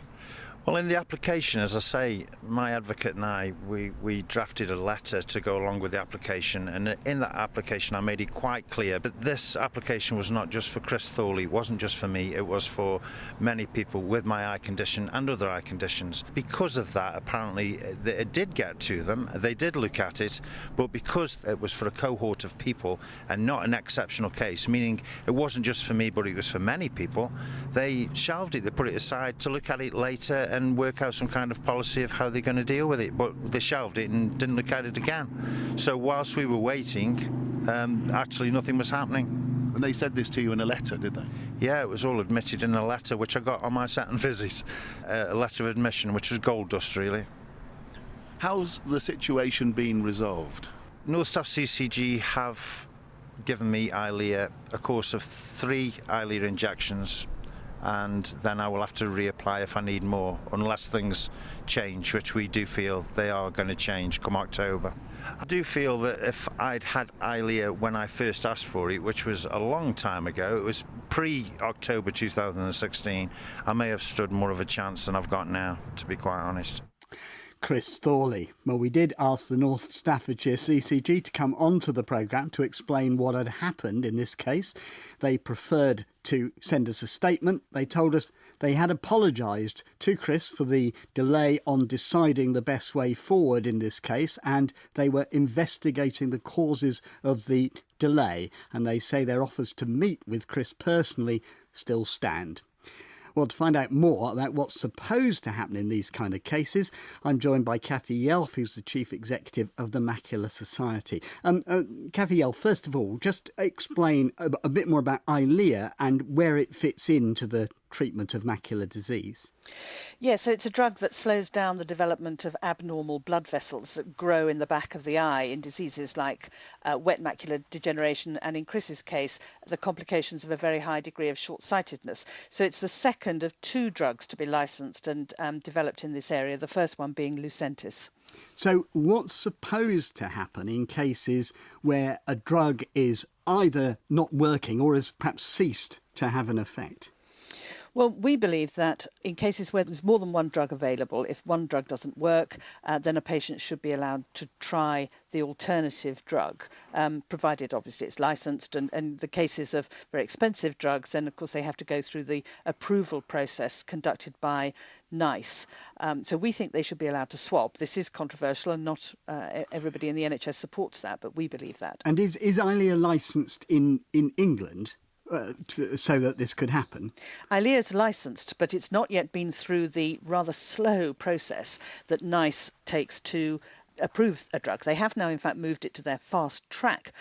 Well, in the application, as I say, my advocate and I, we drafted a letter to go along with the application, and in that application I made it quite clear that this application was not just for Chris Thorley, it wasn't just for me, it was for many people with my eye condition and other eye conditions. Because of that, apparently it did get to them, they did look at it, but because it was for a cohort of people and not an exceptional case, meaning it wasn't just for me but it was for many people, they shelved it, they put it aside to look at it later and work out some kind of policy of how they're going to deal with it. But they shelved it and didn't look at it again. So whilst we were waiting, actually nothing was happening. And they said this to you in a letter, did they? Yeah, it was all admitted in a letter which I got on my second visit. A letter of admission, which was gold dust, really. How's the situation been resolved? North Staff CCG have given me Eylea, a course of 3 Eylea injections, and then I will have to reapply if I need more, unless things change, which we do feel they are going to change come October. I do feel that if I'd had Eylea when I first asked for it, which was a long time ago, it was pre-October 2016, I may have stood more of a chance than I've got now, to be quite honest. Chris Thorley. Well, we did ask the North Staffordshire CCG to come onto the programme to explain what had happened in this case. They preferred to send us a statement. They told us they had apologised to Chris for the delay on deciding the best way forward in this case, and they were investigating the causes of the delay. And they say their offers to meet with Chris personally still stand. Well, to find out more about what's supposed to happen in these kind of cases, I'm joined by Cathy Yelf, who's the Chief Executive of the Macular Society. Cathy Yelf, first of all, just explain a bit more about Eylea and where it fits into the treatment of macular disease. Yeah, so it's a drug that slows down the development of abnormal blood vessels that grow in the back of the eye in diseases like wet macular degeneration and, in Chris's case, the complications of a very high degree of short-sightedness. So it's the second of two drugs to be licensed and developed in this area, the first one being Lucentis. So what's supposed to happen in cases where a drug is either not working or has perhaps ceased to have an effect? Well, we believe that in cases where there's more than one drug available, if one drug doesn't work, then a patient should be allowed to try the alternative drug, provided obviously it's licensed. And the cases of very expensive drugs, then of course they have to go through the approval process conducted by NICE. So we think they should be allowed to swap. This is controversial and not everybody in the NHS supports that, but we believe that. And is Eylea licensed in England? So that this could happen? Eylea is licensed, but it's not yet been through the rather slow process that NICE takes to approve a drug. They have now, in fact, moved it to their fast track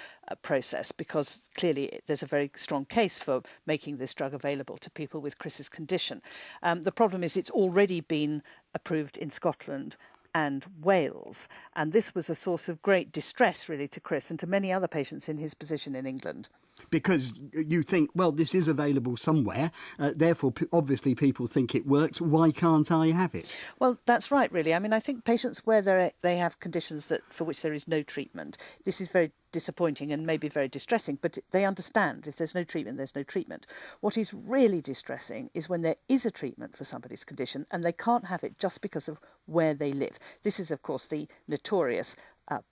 process because clearly there's a very strong case for making this drug available to people with Chris's condition. The problem is it's already been approved in Scotland and Wales, and this was a source of great distress really to Chris and to many other patients in his position in England. Because you think, well, this is available somewhere, therefore obviously people think it works, why can't I have it? Well, that's right really. I mean, I think patients where they have conditions for which there is no treatment, this is very disappointing and maybe very distressing, but they understand if there's no treatment, there's no treatment. What is really distressing is when there is a treatment for somebody's condition and they can't have it just because of where they live. This is, of course, the notorious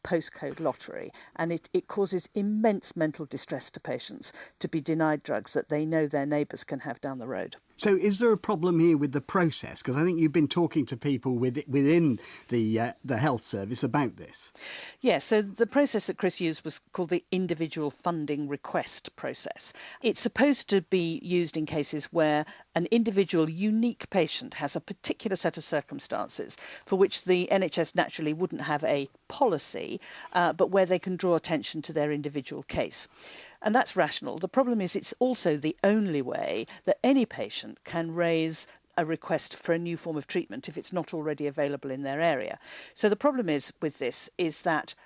postcode lottery, and it causes immense mental distress to patients to be denied drugs that they know their neighbours can have down the road. So is there a problem here with the process? Because I think you've been talking to people within the health service about this. Yeah, so the process that Chris used was called the individual funding request process. It's supposed to be used in cases where an individual unique patient has a particular set of circumstances for which the NHS naturally wouldn't have a policy, but where they can draw attention to their individual case. And that's rational. The problem is it's also the only way that any patient can raise a request for a new form of treatment if it's not already available in their area. So the problem is with this is that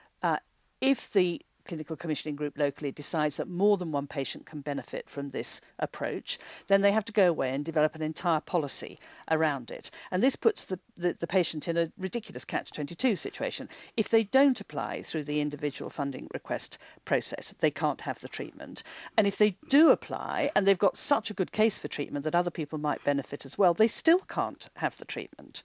if the clinical commissioning group locally decides that more than one patient can benefit from this approach, then they have to go away and develop an entire policy around it. And this puts the patient in a ridiculous catch-22 situation. If they don't apply through the individual funding request process, they can't have the treatment. And if they do apply and they've got such a good case for treatment that other people might benefit as well, they still can't have the treatment.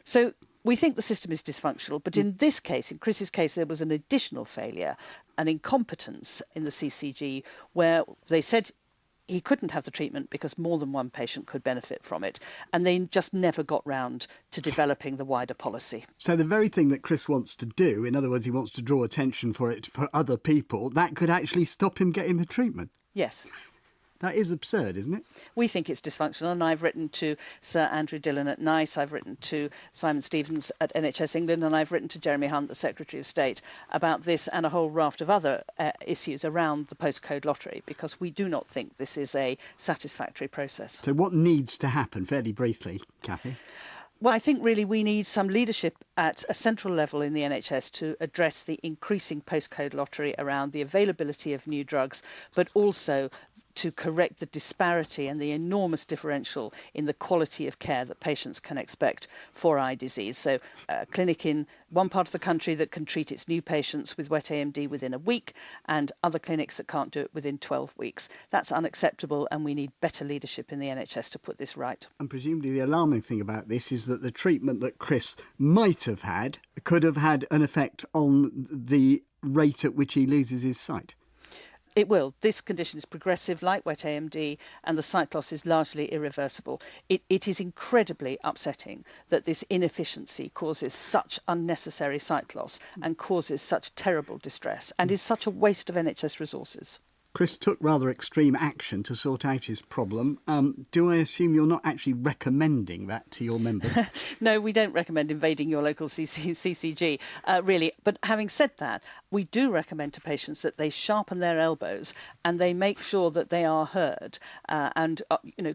So we think the system is dysfunctional, but in this case, in Chris's case, there was an additional failure, an incompetence in the CCG where they said he couldn't have the treatment because more than one patient could benefit from it. And they just never got round to developing the wider policy. So the very thing that Chris wants to do, in other words, he wants to draw attention for it for other people, that could actually stop him getting the treatment. Yes. That is absurd, isn't it? We think it's dysfunctional, and I've written to Sir Andrew Dillon at NICE, I've written to Simon Stevens at NHS England, and I've written to Jeremy Hunt, the Secretary of State, about this and a whole raft of other issues around the postcode lottery, because we do not think this is a satisfactory process. So what needs to happen, fairly briefly, Cathy? Well, I think really we need some leadership at a central level in the NHS to address the increasing postcode lottery around the availability of new drugs, but also to correct the disparity and the enormous differential in the quality of care that patients can expect for eye disease. So a clinic in one part of the country that can treat its new patients with wet AMD within a week, and other clinics that can't do it within 12 weeks. That's unacceptable, and we need better leadership in the NHS to put this right. And presumably the alarming thing about this is that the treatment that Chris might have had could have had an effect on the rate at which he loses his sight. It will. This condition is progressive, like wet AMD, and the sight loss is largely irreversible. It is incredibly upsetting that this inefficiency causes such unnecessary sight loss and causes such terrible distress and is such a waste of NHS resources. Chris took rather extreme action to sort out his problem. Do I assume you're not actually recommending that to your members? No, we don't recommend invading your local CCG, really. But having said that, we do recommend to patients that they sharpen their elbows and they make sure that they are heard.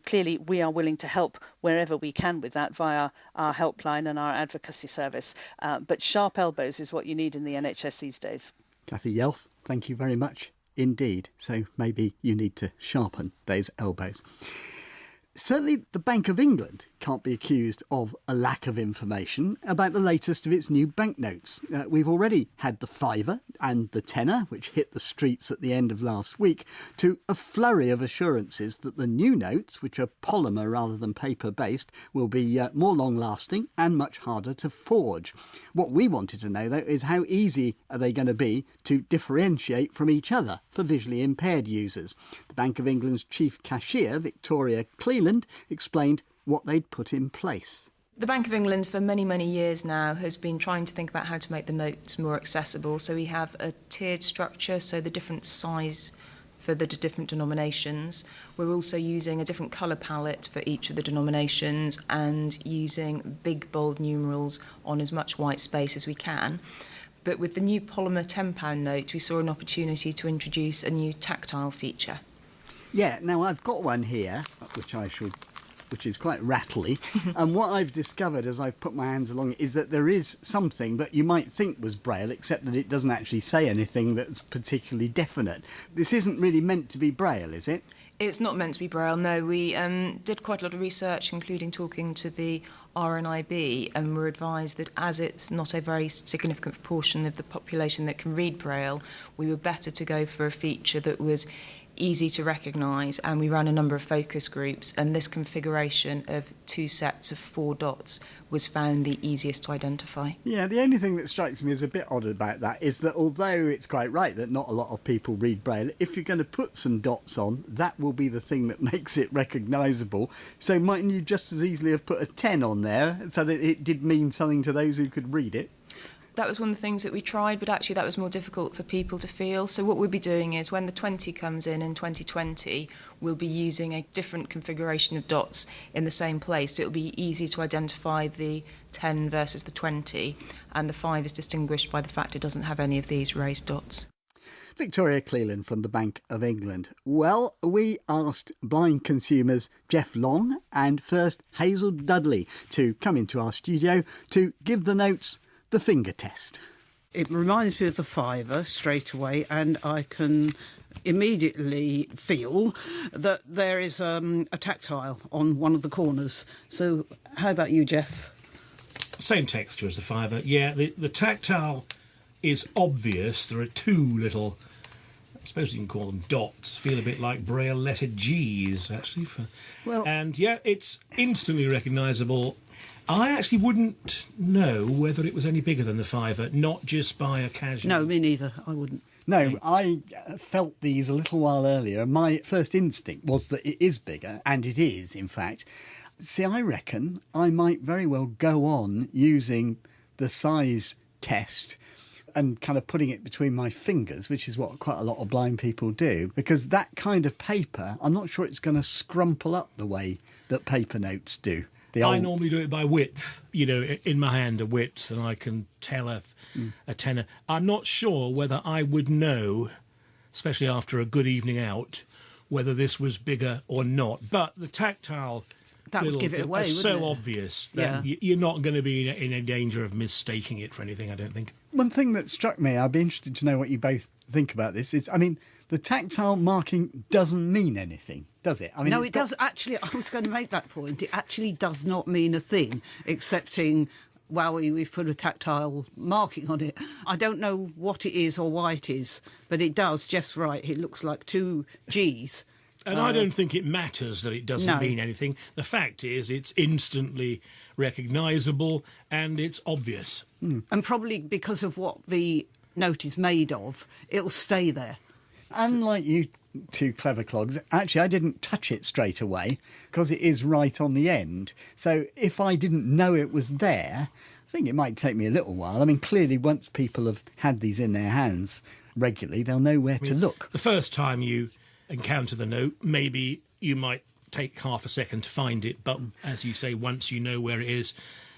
Clearly we are willing to help wherever we can with that via our helpline and our advocacy service. But sharp elbows is what you need in the NHS these days. Kathy Yelf, thank you very much. Indeed, so maybe you need to sharpen those elbows. Certainly the Bank of England can't be accused of a lack of information about the latest of its new banknotes. We've already had the fiver and the tenner, which hit the streets at the end of last week, to a flurry of assurances that the new notes, which are polymer rather than paper-based, will be more long-lasting and much harder to forge. What we wanted to know, though, is how easy are they going to be to differentiate from each other for visually impaired users? The Bank of England's chief cashier, Victoria Cleland, explained what they'd put in place. The Bank of England for many, many years now has been trying to think about how to make the notes more accessible. So we have a tiered structure, so the different size for the different denominations. We're also using a different colour palette for each of the denominations and using big bold numerals on as much white space as we can. But with the new polymer £10 note, we saw an opportunity to introduce a new tactile feature. Yeah, now I've got one here, which is quite rattly. And what I've discovered as I've put my hands along it is that there is something that you might think was Braille, except that it doesn't actually say anything that's particularly definite. This isn't really meant to be Braille, is it? It's not meant to be Braille, no. We did quite a lot of research, including talking to the RNIB, and were advised that as it's not a very significant proportion of the population that can read Braille, we were better to go for a feature that was easy to recognise, and we ran a number of focus groups, and this configuration of 2 sets of 4 dots was found the easiest to identify. Yeah, the only thing that strikes me as a bit odd about that is that although it's quite right that not a lot of people read Braille, if you're going to put some dots on, that will be the thing that makes it recognisable. So mightn't you just as easily have put a 10 on there so that it did mean something to those who could read it? That was one of the things that we tried, but actually that was more difficult for people to feel. So what we'll be doing is when the 20 comes in 2020, we'll be using a different configuration of dots in the same place. It'll be easy to identify the 10 versus the 20, and the 5 is distinguished by the fact it doesn't have any of these raised dots. Victoria Cleland from the Bank of England. Well, we asked blind consumers Jeff Long and first Hazel Dudley to come into our studio to give the notes the finger test. It reminds me of the fiver straight away, and I can immediately feel that there is a tactile on one of the corners. So how about you, Jeff? Same texture as the fiver. Yeah, the tactile is obvious. There are 2 little, I suppose you can call them dots, feel a bit like Braille letter G's, actually. And yeah, it's instantly recognisable. I actually wouldn't know whether it was any bigger than the fiver, not just by a casual... No, me neither. I wouldn't. No, I felt these a little while earlier. My first instinct was that it is bigger, and it is, in fact. See, I reckon I might very well go on using the size test and kind of putting it between my fingers, which is what quite a lot of blind people do, because that kind of paper, I'm not sure it's going to scrumple up the way that paper notes do. I normally do it by width, in my hand, a width, and I can tell a tenner. I'm not sure whether I would know, especially after a good evening out, whether this was bigger or not. But the tactile... That would give it away, wouldn't it? So obvious that you're not going to be in a danger of mistaking it for anything, I don't think. One thing that struck me, I'd be interested to know what you both think about this, is, I mean, the tactile marking doesn't mean anything, does it? I mean, no, it does. Actually, I was going to make that point. It actually does not mean a thing, excepting, well, we've put a tactile marking on it. I don't know what it is or why it is, but it does. Jeff's right. It looks like two G's. And I don't think it matters that it doesn't mean anything. The fact is it's instantly recognisable and it's obvious. And probably because of what the note is made of, it'll stay there. Unlike you two clever clogs, actually I didn't touch it straight away because it is right on the end. So if I didn't know it was there, I think it might take me a little while. I mean, clearly once people have had these in their hands regularly, they'll know where to look. The first time you encounter the note, maybe you might take half a second to find it, but as you say, once you know where it is,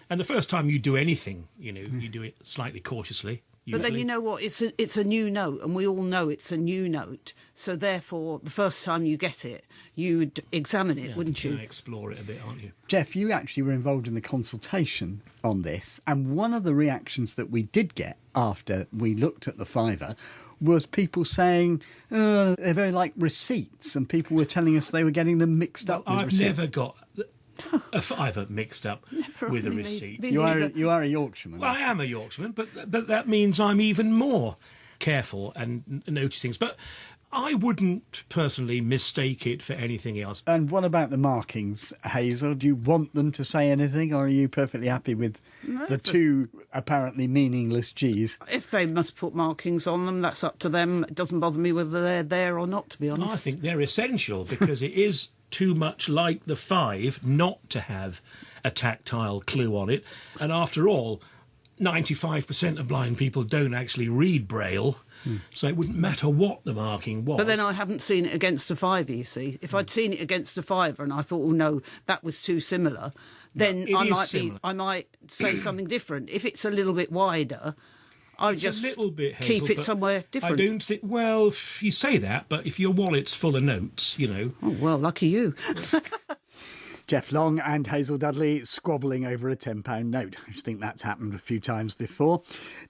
and the first time you do anything, you do it slightly cautiously. Usually. But then you know what? It's a new note, and we all know it's a new note. So therefore, the first time you get it, you'd examine it, wouldn't you? Explore it a bit, aren't you? Jeff, you actually were involved in the consultation on this, and one of the reactions that we did get after we looked at the fiver was people saying they're very like receipts, and people were telling us they were getting them mixed up with receipts. I've never got a fiver mixed up with a receipt. You are a Yorkshireman. Well, I am a Yorkshireman, but that means I'm even more careful and notice things. But I wouldn't personally mistake it for anything else. And what about the markings, Hazel? Do you want them to say anything, or are you perfectly happy with the two apparently meaningless G's? If they must put markings on them, that's up to them. It doesn't bother me whether they're there or not, to be honest. I think they're essential because it is too much like the 5 not to have a tactile clue on it. And after all, 95% of blind people don't actually read Braille. So it wouldn't matter what the marking was. But then I haven't seen it against a fiver, you see. If I'd seen it against a fiver and I thought, oh no, that was too similar, then I might say something different. If it's a little bit wider, I would just a little bit, Hazel, keep it somewhere different. I don't think, well, you say that, but if your wallet's full of notes, Oh, well, lucky you. Jeff Long and Hazel Dudley squabbling over a £10 note. I think that's happened a few times before.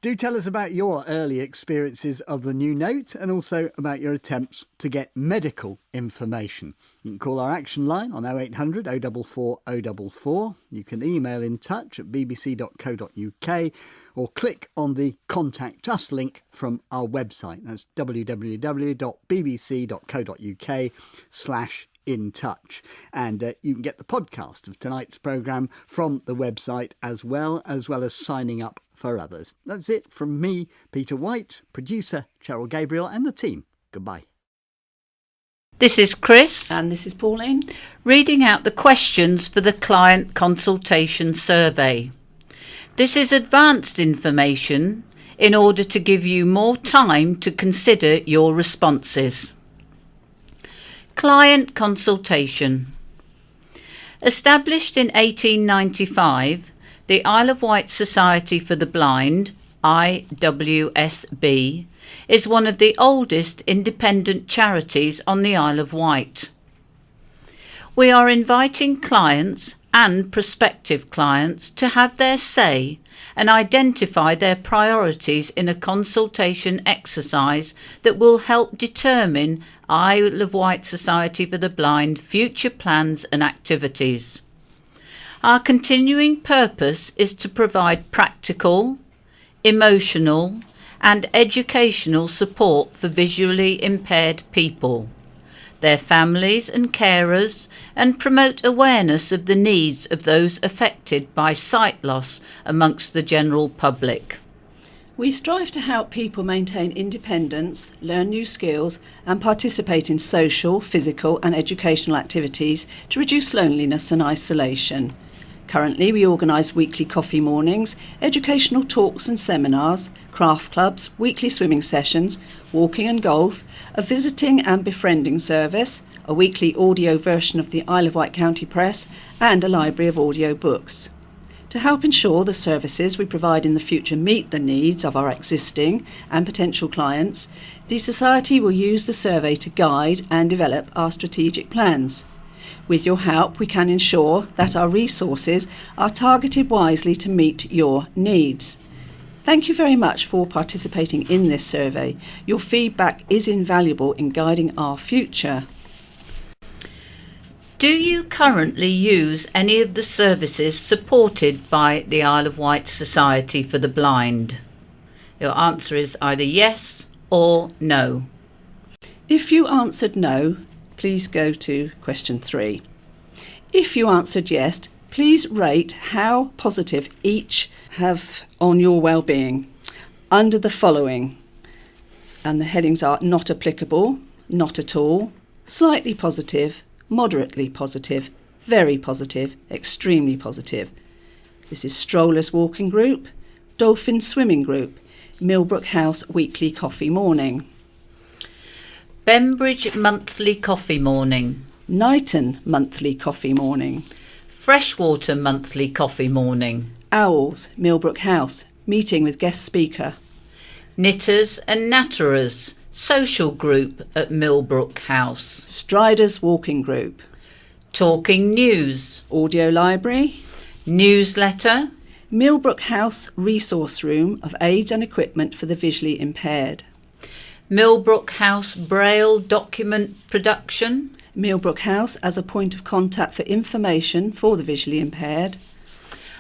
Do tell us about your early experiences of the new note and also about your attempts to get medical information. You can call our action line on 0800 044 044. You can email in touch at bbc.co.uk or click on the Contact Us link from our website. That's www.bbc.co.uk/in touch, and you can get the podcast of tonight's programme from the website as well as signing up for others. That's it from me, Peter Wight, producer Cheryl Gabriel and the team. Goodbye. This is Chris. And this is Pauline. Reading out the questions for the client consultation survey. This is advanced information in order to give you more time to consider your responses. Client consultation. Established in 1895, the Isle of Wight Society for the Blind, IWSB, is one of the oldest independent charities on the Isle of Wight. We are inviting clients and prospective clients to have their say and identify their priorities in a consultation exercise that will help determine Isle of Wight Society for the Blind future plans and activities. Our continuing purpose is to provide practical, emotional and educational support for visually impaired people, their families and carers, and promote awareness of the needs of those affected by sight loss amongst the general public. We strive to help people maintain independence, learn new skills and participate in social, physical and educational activities to reduce loneliness and isolation. Currently, we organise weekly coffee mornings, educational talks and seminars, craft clubs, weekly swimming sessions, walking and golf, a visiting and befriending service, a weekly audio version of the Isle of Wight County Press, and a library of audio books. To help ensure the services we provide in the future meet the needs of our existing and potential clients, the Society will use the survey to guide and develop our strategic plans. With your help, we can ensure that our resources are targeted wisely to meet your needs. Thank you very much for participating in this survey. Your feedback is invaluable in guiding our future. Do you currently use any of the services supported by the Isle of Wight Society for the Blind? Your answer is either yes or no. If you answered no, please go to question 3. If you answered yes, please rate how positive each have on your well-being under the following. And the headings are not applicable, not at all, slightly positive, moderately positive, very positive, extremely positive. This is Strollers Walking Group, Dolphin Swimming Group, Millbrook House Weekly Coffee Morning, Bembridge Monthly Coffee Morning, Knighton Monthly Coffee Morning, Freshwater Monthly Coffee Morning, Owls, Millbrook House, meeting with guest speaker, Knitters and Natterers Social Group at Millbrook House, Striders Walking Group, Talking News, Audio Library, Newsletter, Millbrook House Resource Room of Aids and Equipment for the Visually Impaired, Millbrook House Braille Document Production, Millbrook House as a point of contact for information for the visually impaired,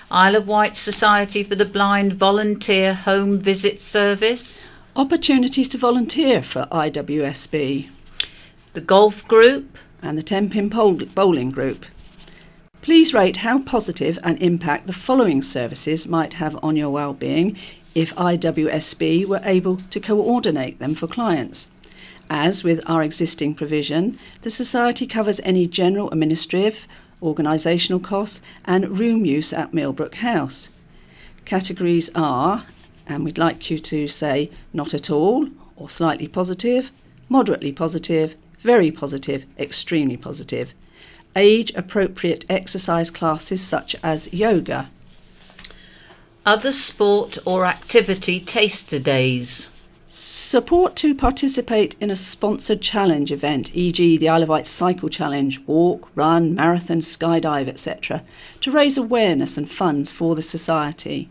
Isle of Wight Society for the Blind Volunteer Home Visit Service, opportunities to volunteer for IWSB, the Golf Group and the 10-pin bowling group. Please rate how positive an impact the following services might have on your well-being if IWSB were able to coordinate them for clients. As with our existing provision, the Society covers any general administrative, organisational costs and room use at Millbrook House. Categories are, and we'd like you to say not at all, or slightly positive, moderately positive, very positive, extremely positive. Age-appropriate exercise classes such as yoga. Other sport or activity taster days. Support to participate in a sponsored challenge event, e.g. the Isle of Wight Cycle Challenge, walk, run, marathon, skydive, etc., to raise awareness and funds for the Society.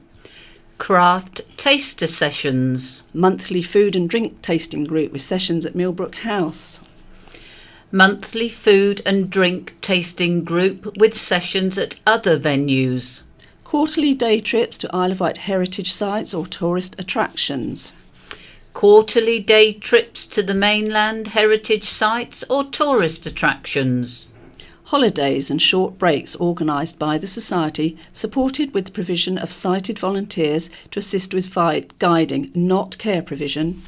Craft taster sessions. Monthly food and drink tasting group with sessions at Millbrook House. Monthly food and drink tasting group with sessions at other venues. Quarterly day trips to Isle of Wight heritage sites or tourist attractions. Quarterly day trips to the mainland heritage sites or tourist attractions. Holidays and short breaks organised by the Society, supported with the provision of sighted volunteers to assist with guiding, not care provision.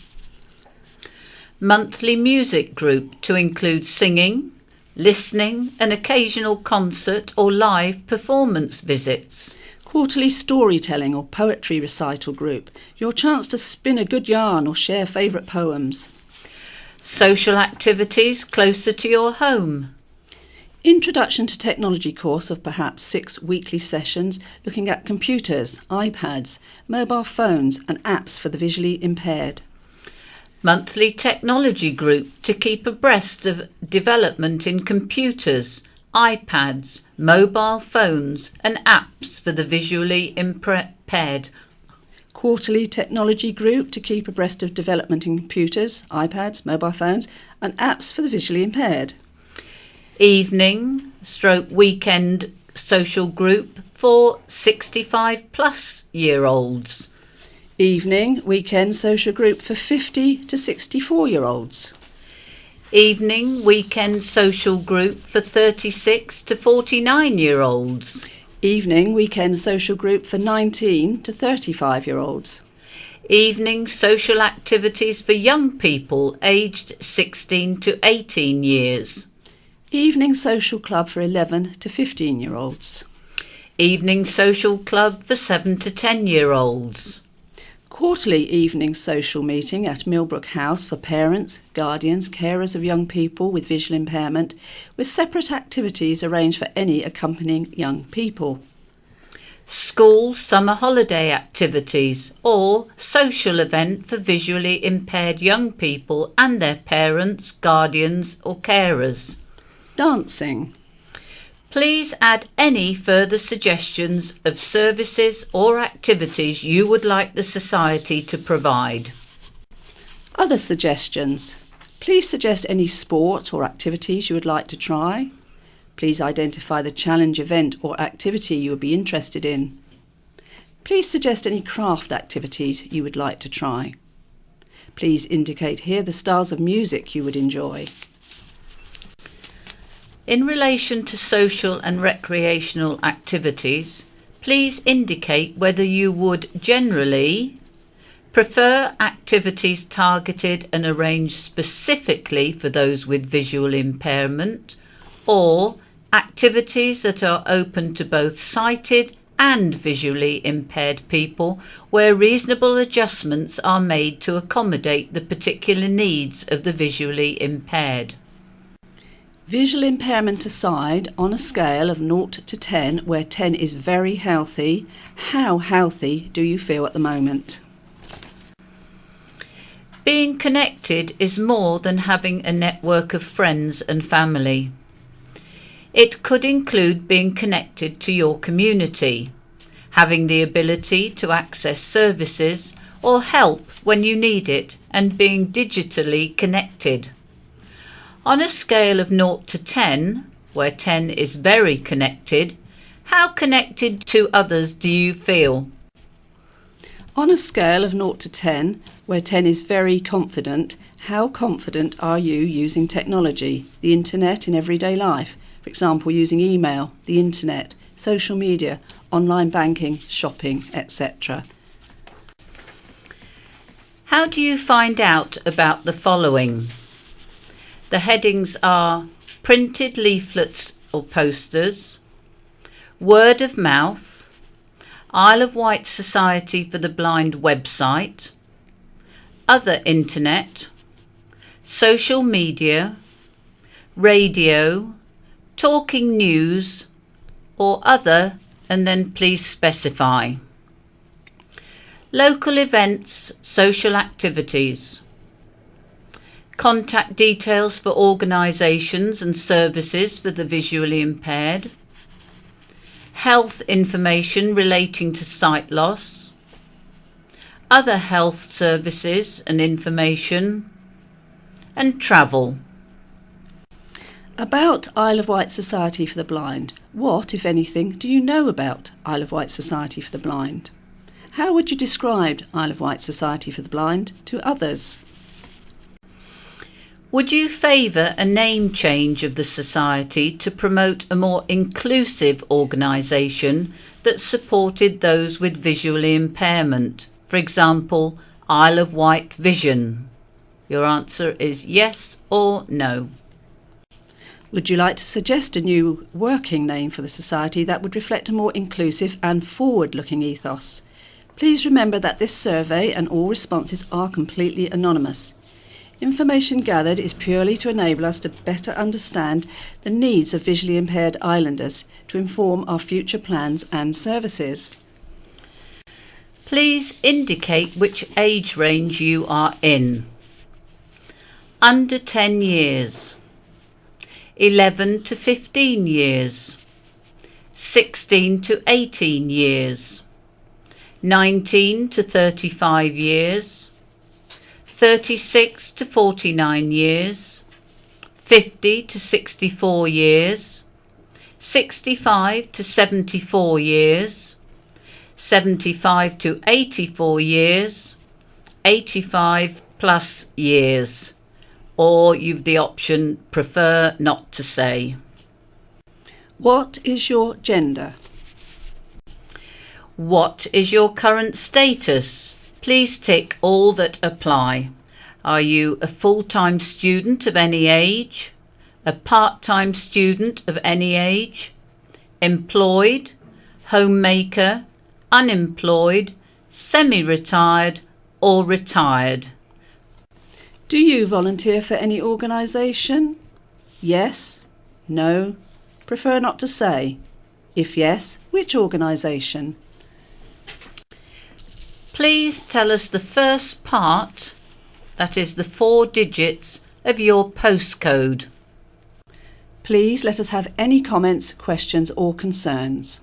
Monthly music group to include singing, listening, an occasional concert or live performance visits. Quarterly storytelling or poetry recital group, your chance to spin a good yarn or share favourite poems. Social activities closer to your home. Introduction to technology course of perhaps 6 weekly sessions looking at computers, iPads, mobile phones and apps for the visually impaired. Monthly technology group to keep abreast of development in computers, iPads, mobile phones and apps for the visually impaired. Quarterly technology group to keep abreast of development in computers, iPads, mobile phones and apps for the visually impaired. Evening/weekend social group for 65+ year olds. Evening, weekend social group for 50 to 64-year-olds. Evening, weekend social group for 36 to 49-year-olds. Evening, weekend social group for 19 to 35-year-olds. Evening, social activities for young people aged 16 to 18 years. Evening social club for 11 to 15-year-olds. Evening social club for 7 to 10-year-olds. Quarterly evening social meeting at Millbrook House for parents, guardians, carers of young people with visual impairment, with separate activities arranged for any accompanying young people. School summer holiday activities or social event for visually impaired young people and their parents, guardians or carers. Dancing. Please add any further suggestions of services or activities you would like the Society to provide. Other suggestions. Please suggest any sport or activities you would like to try. Please identify the challenge event or activity you would be interested in. Please suggest any craft activities you would like to try. Please indicate here the styles of music you would enjoy. In relation to social and recreational activities, please indicate whether you would generally prefer activities targeted and arranged specifically for those with visual impairment, or activities that are open to both sighted and visually impaired people where reasonable adjustments are made to accommodate the particular needs of the visually impaired. Visual impairment aside, on a scale of 0 to 10, where 10 is very healthy, how healthy do you feel at the moment? Being connected is more than having a network of friends and family. It could include being connected to your community, having the ability to access services or help when you need it, and being digitally connected. On a scale of 0 to 10, where 10 is very connected, how connected to others do you feel? On a scale of 0 to 10, where 10 is very confident, how confident are you using technology, the internet in everyday life? For example, using email, the internet, social media, online banking, shopping, etc. How do you find out about the following? The headings are printed leaflets or posters, word of mouth, Isle of Wight Society for the Blind website, other internet, social media, radio, talking news, or other, and then please specify. Local events, social activities. Contact details for organisations and services for the visually impaired. Health information relating to sight loss. Other health services and information. And travel. About Isle of Wight Society for the Blind. What, if anything, do you know about Isle of Wight Society for the Blind? How would you describe Isle of Wight Society for the Blind to others? Would you favour a name change of the Society to promote a more inclusive organisation that supported those with visual impairment? For example, Isle of Wight Vision. Your answer is yes or no. Would you like to suggest a new working name for the Society that would reflect a more inclusive and forward-looking ethos? Please remember that this survey and all responses are completely anonymous. Information gathered is purely to enable us to better understand the needs of visually impaired islanders to inform our future plans and services. Please indicate which age range you are in. Under 10 years, 11 to 15 years, 16 to 18 years, 19 to 35 years, 36 to 49 years, 50 to 64 years, 65 to 74 years, 75 to 84 years, 85 plus years, or you've the option prefer not to say. What is your gender? What is your current status? Please tick all that apply. Are you a full-time student of any age? A part-time student of any age? Employed? Homemaker? Unemployed? Semi-retired? Or retired? Do you volunteer for any organisation? Yes? No? Prefer not to say? If yes, which organisation? Please tell us the first part, that is the 4 digits, of your postcode. Please let us have any comments, questions or concerns.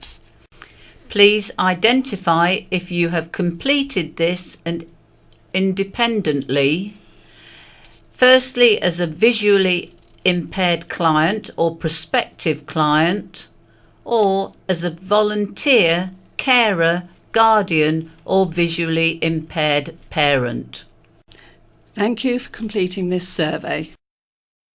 Please identify if you have completed this and independently, firstly as a visually impaired client or prospective client, or as a volunteer, carer, guardian or visually impaired parent. Thank you for completing this survey.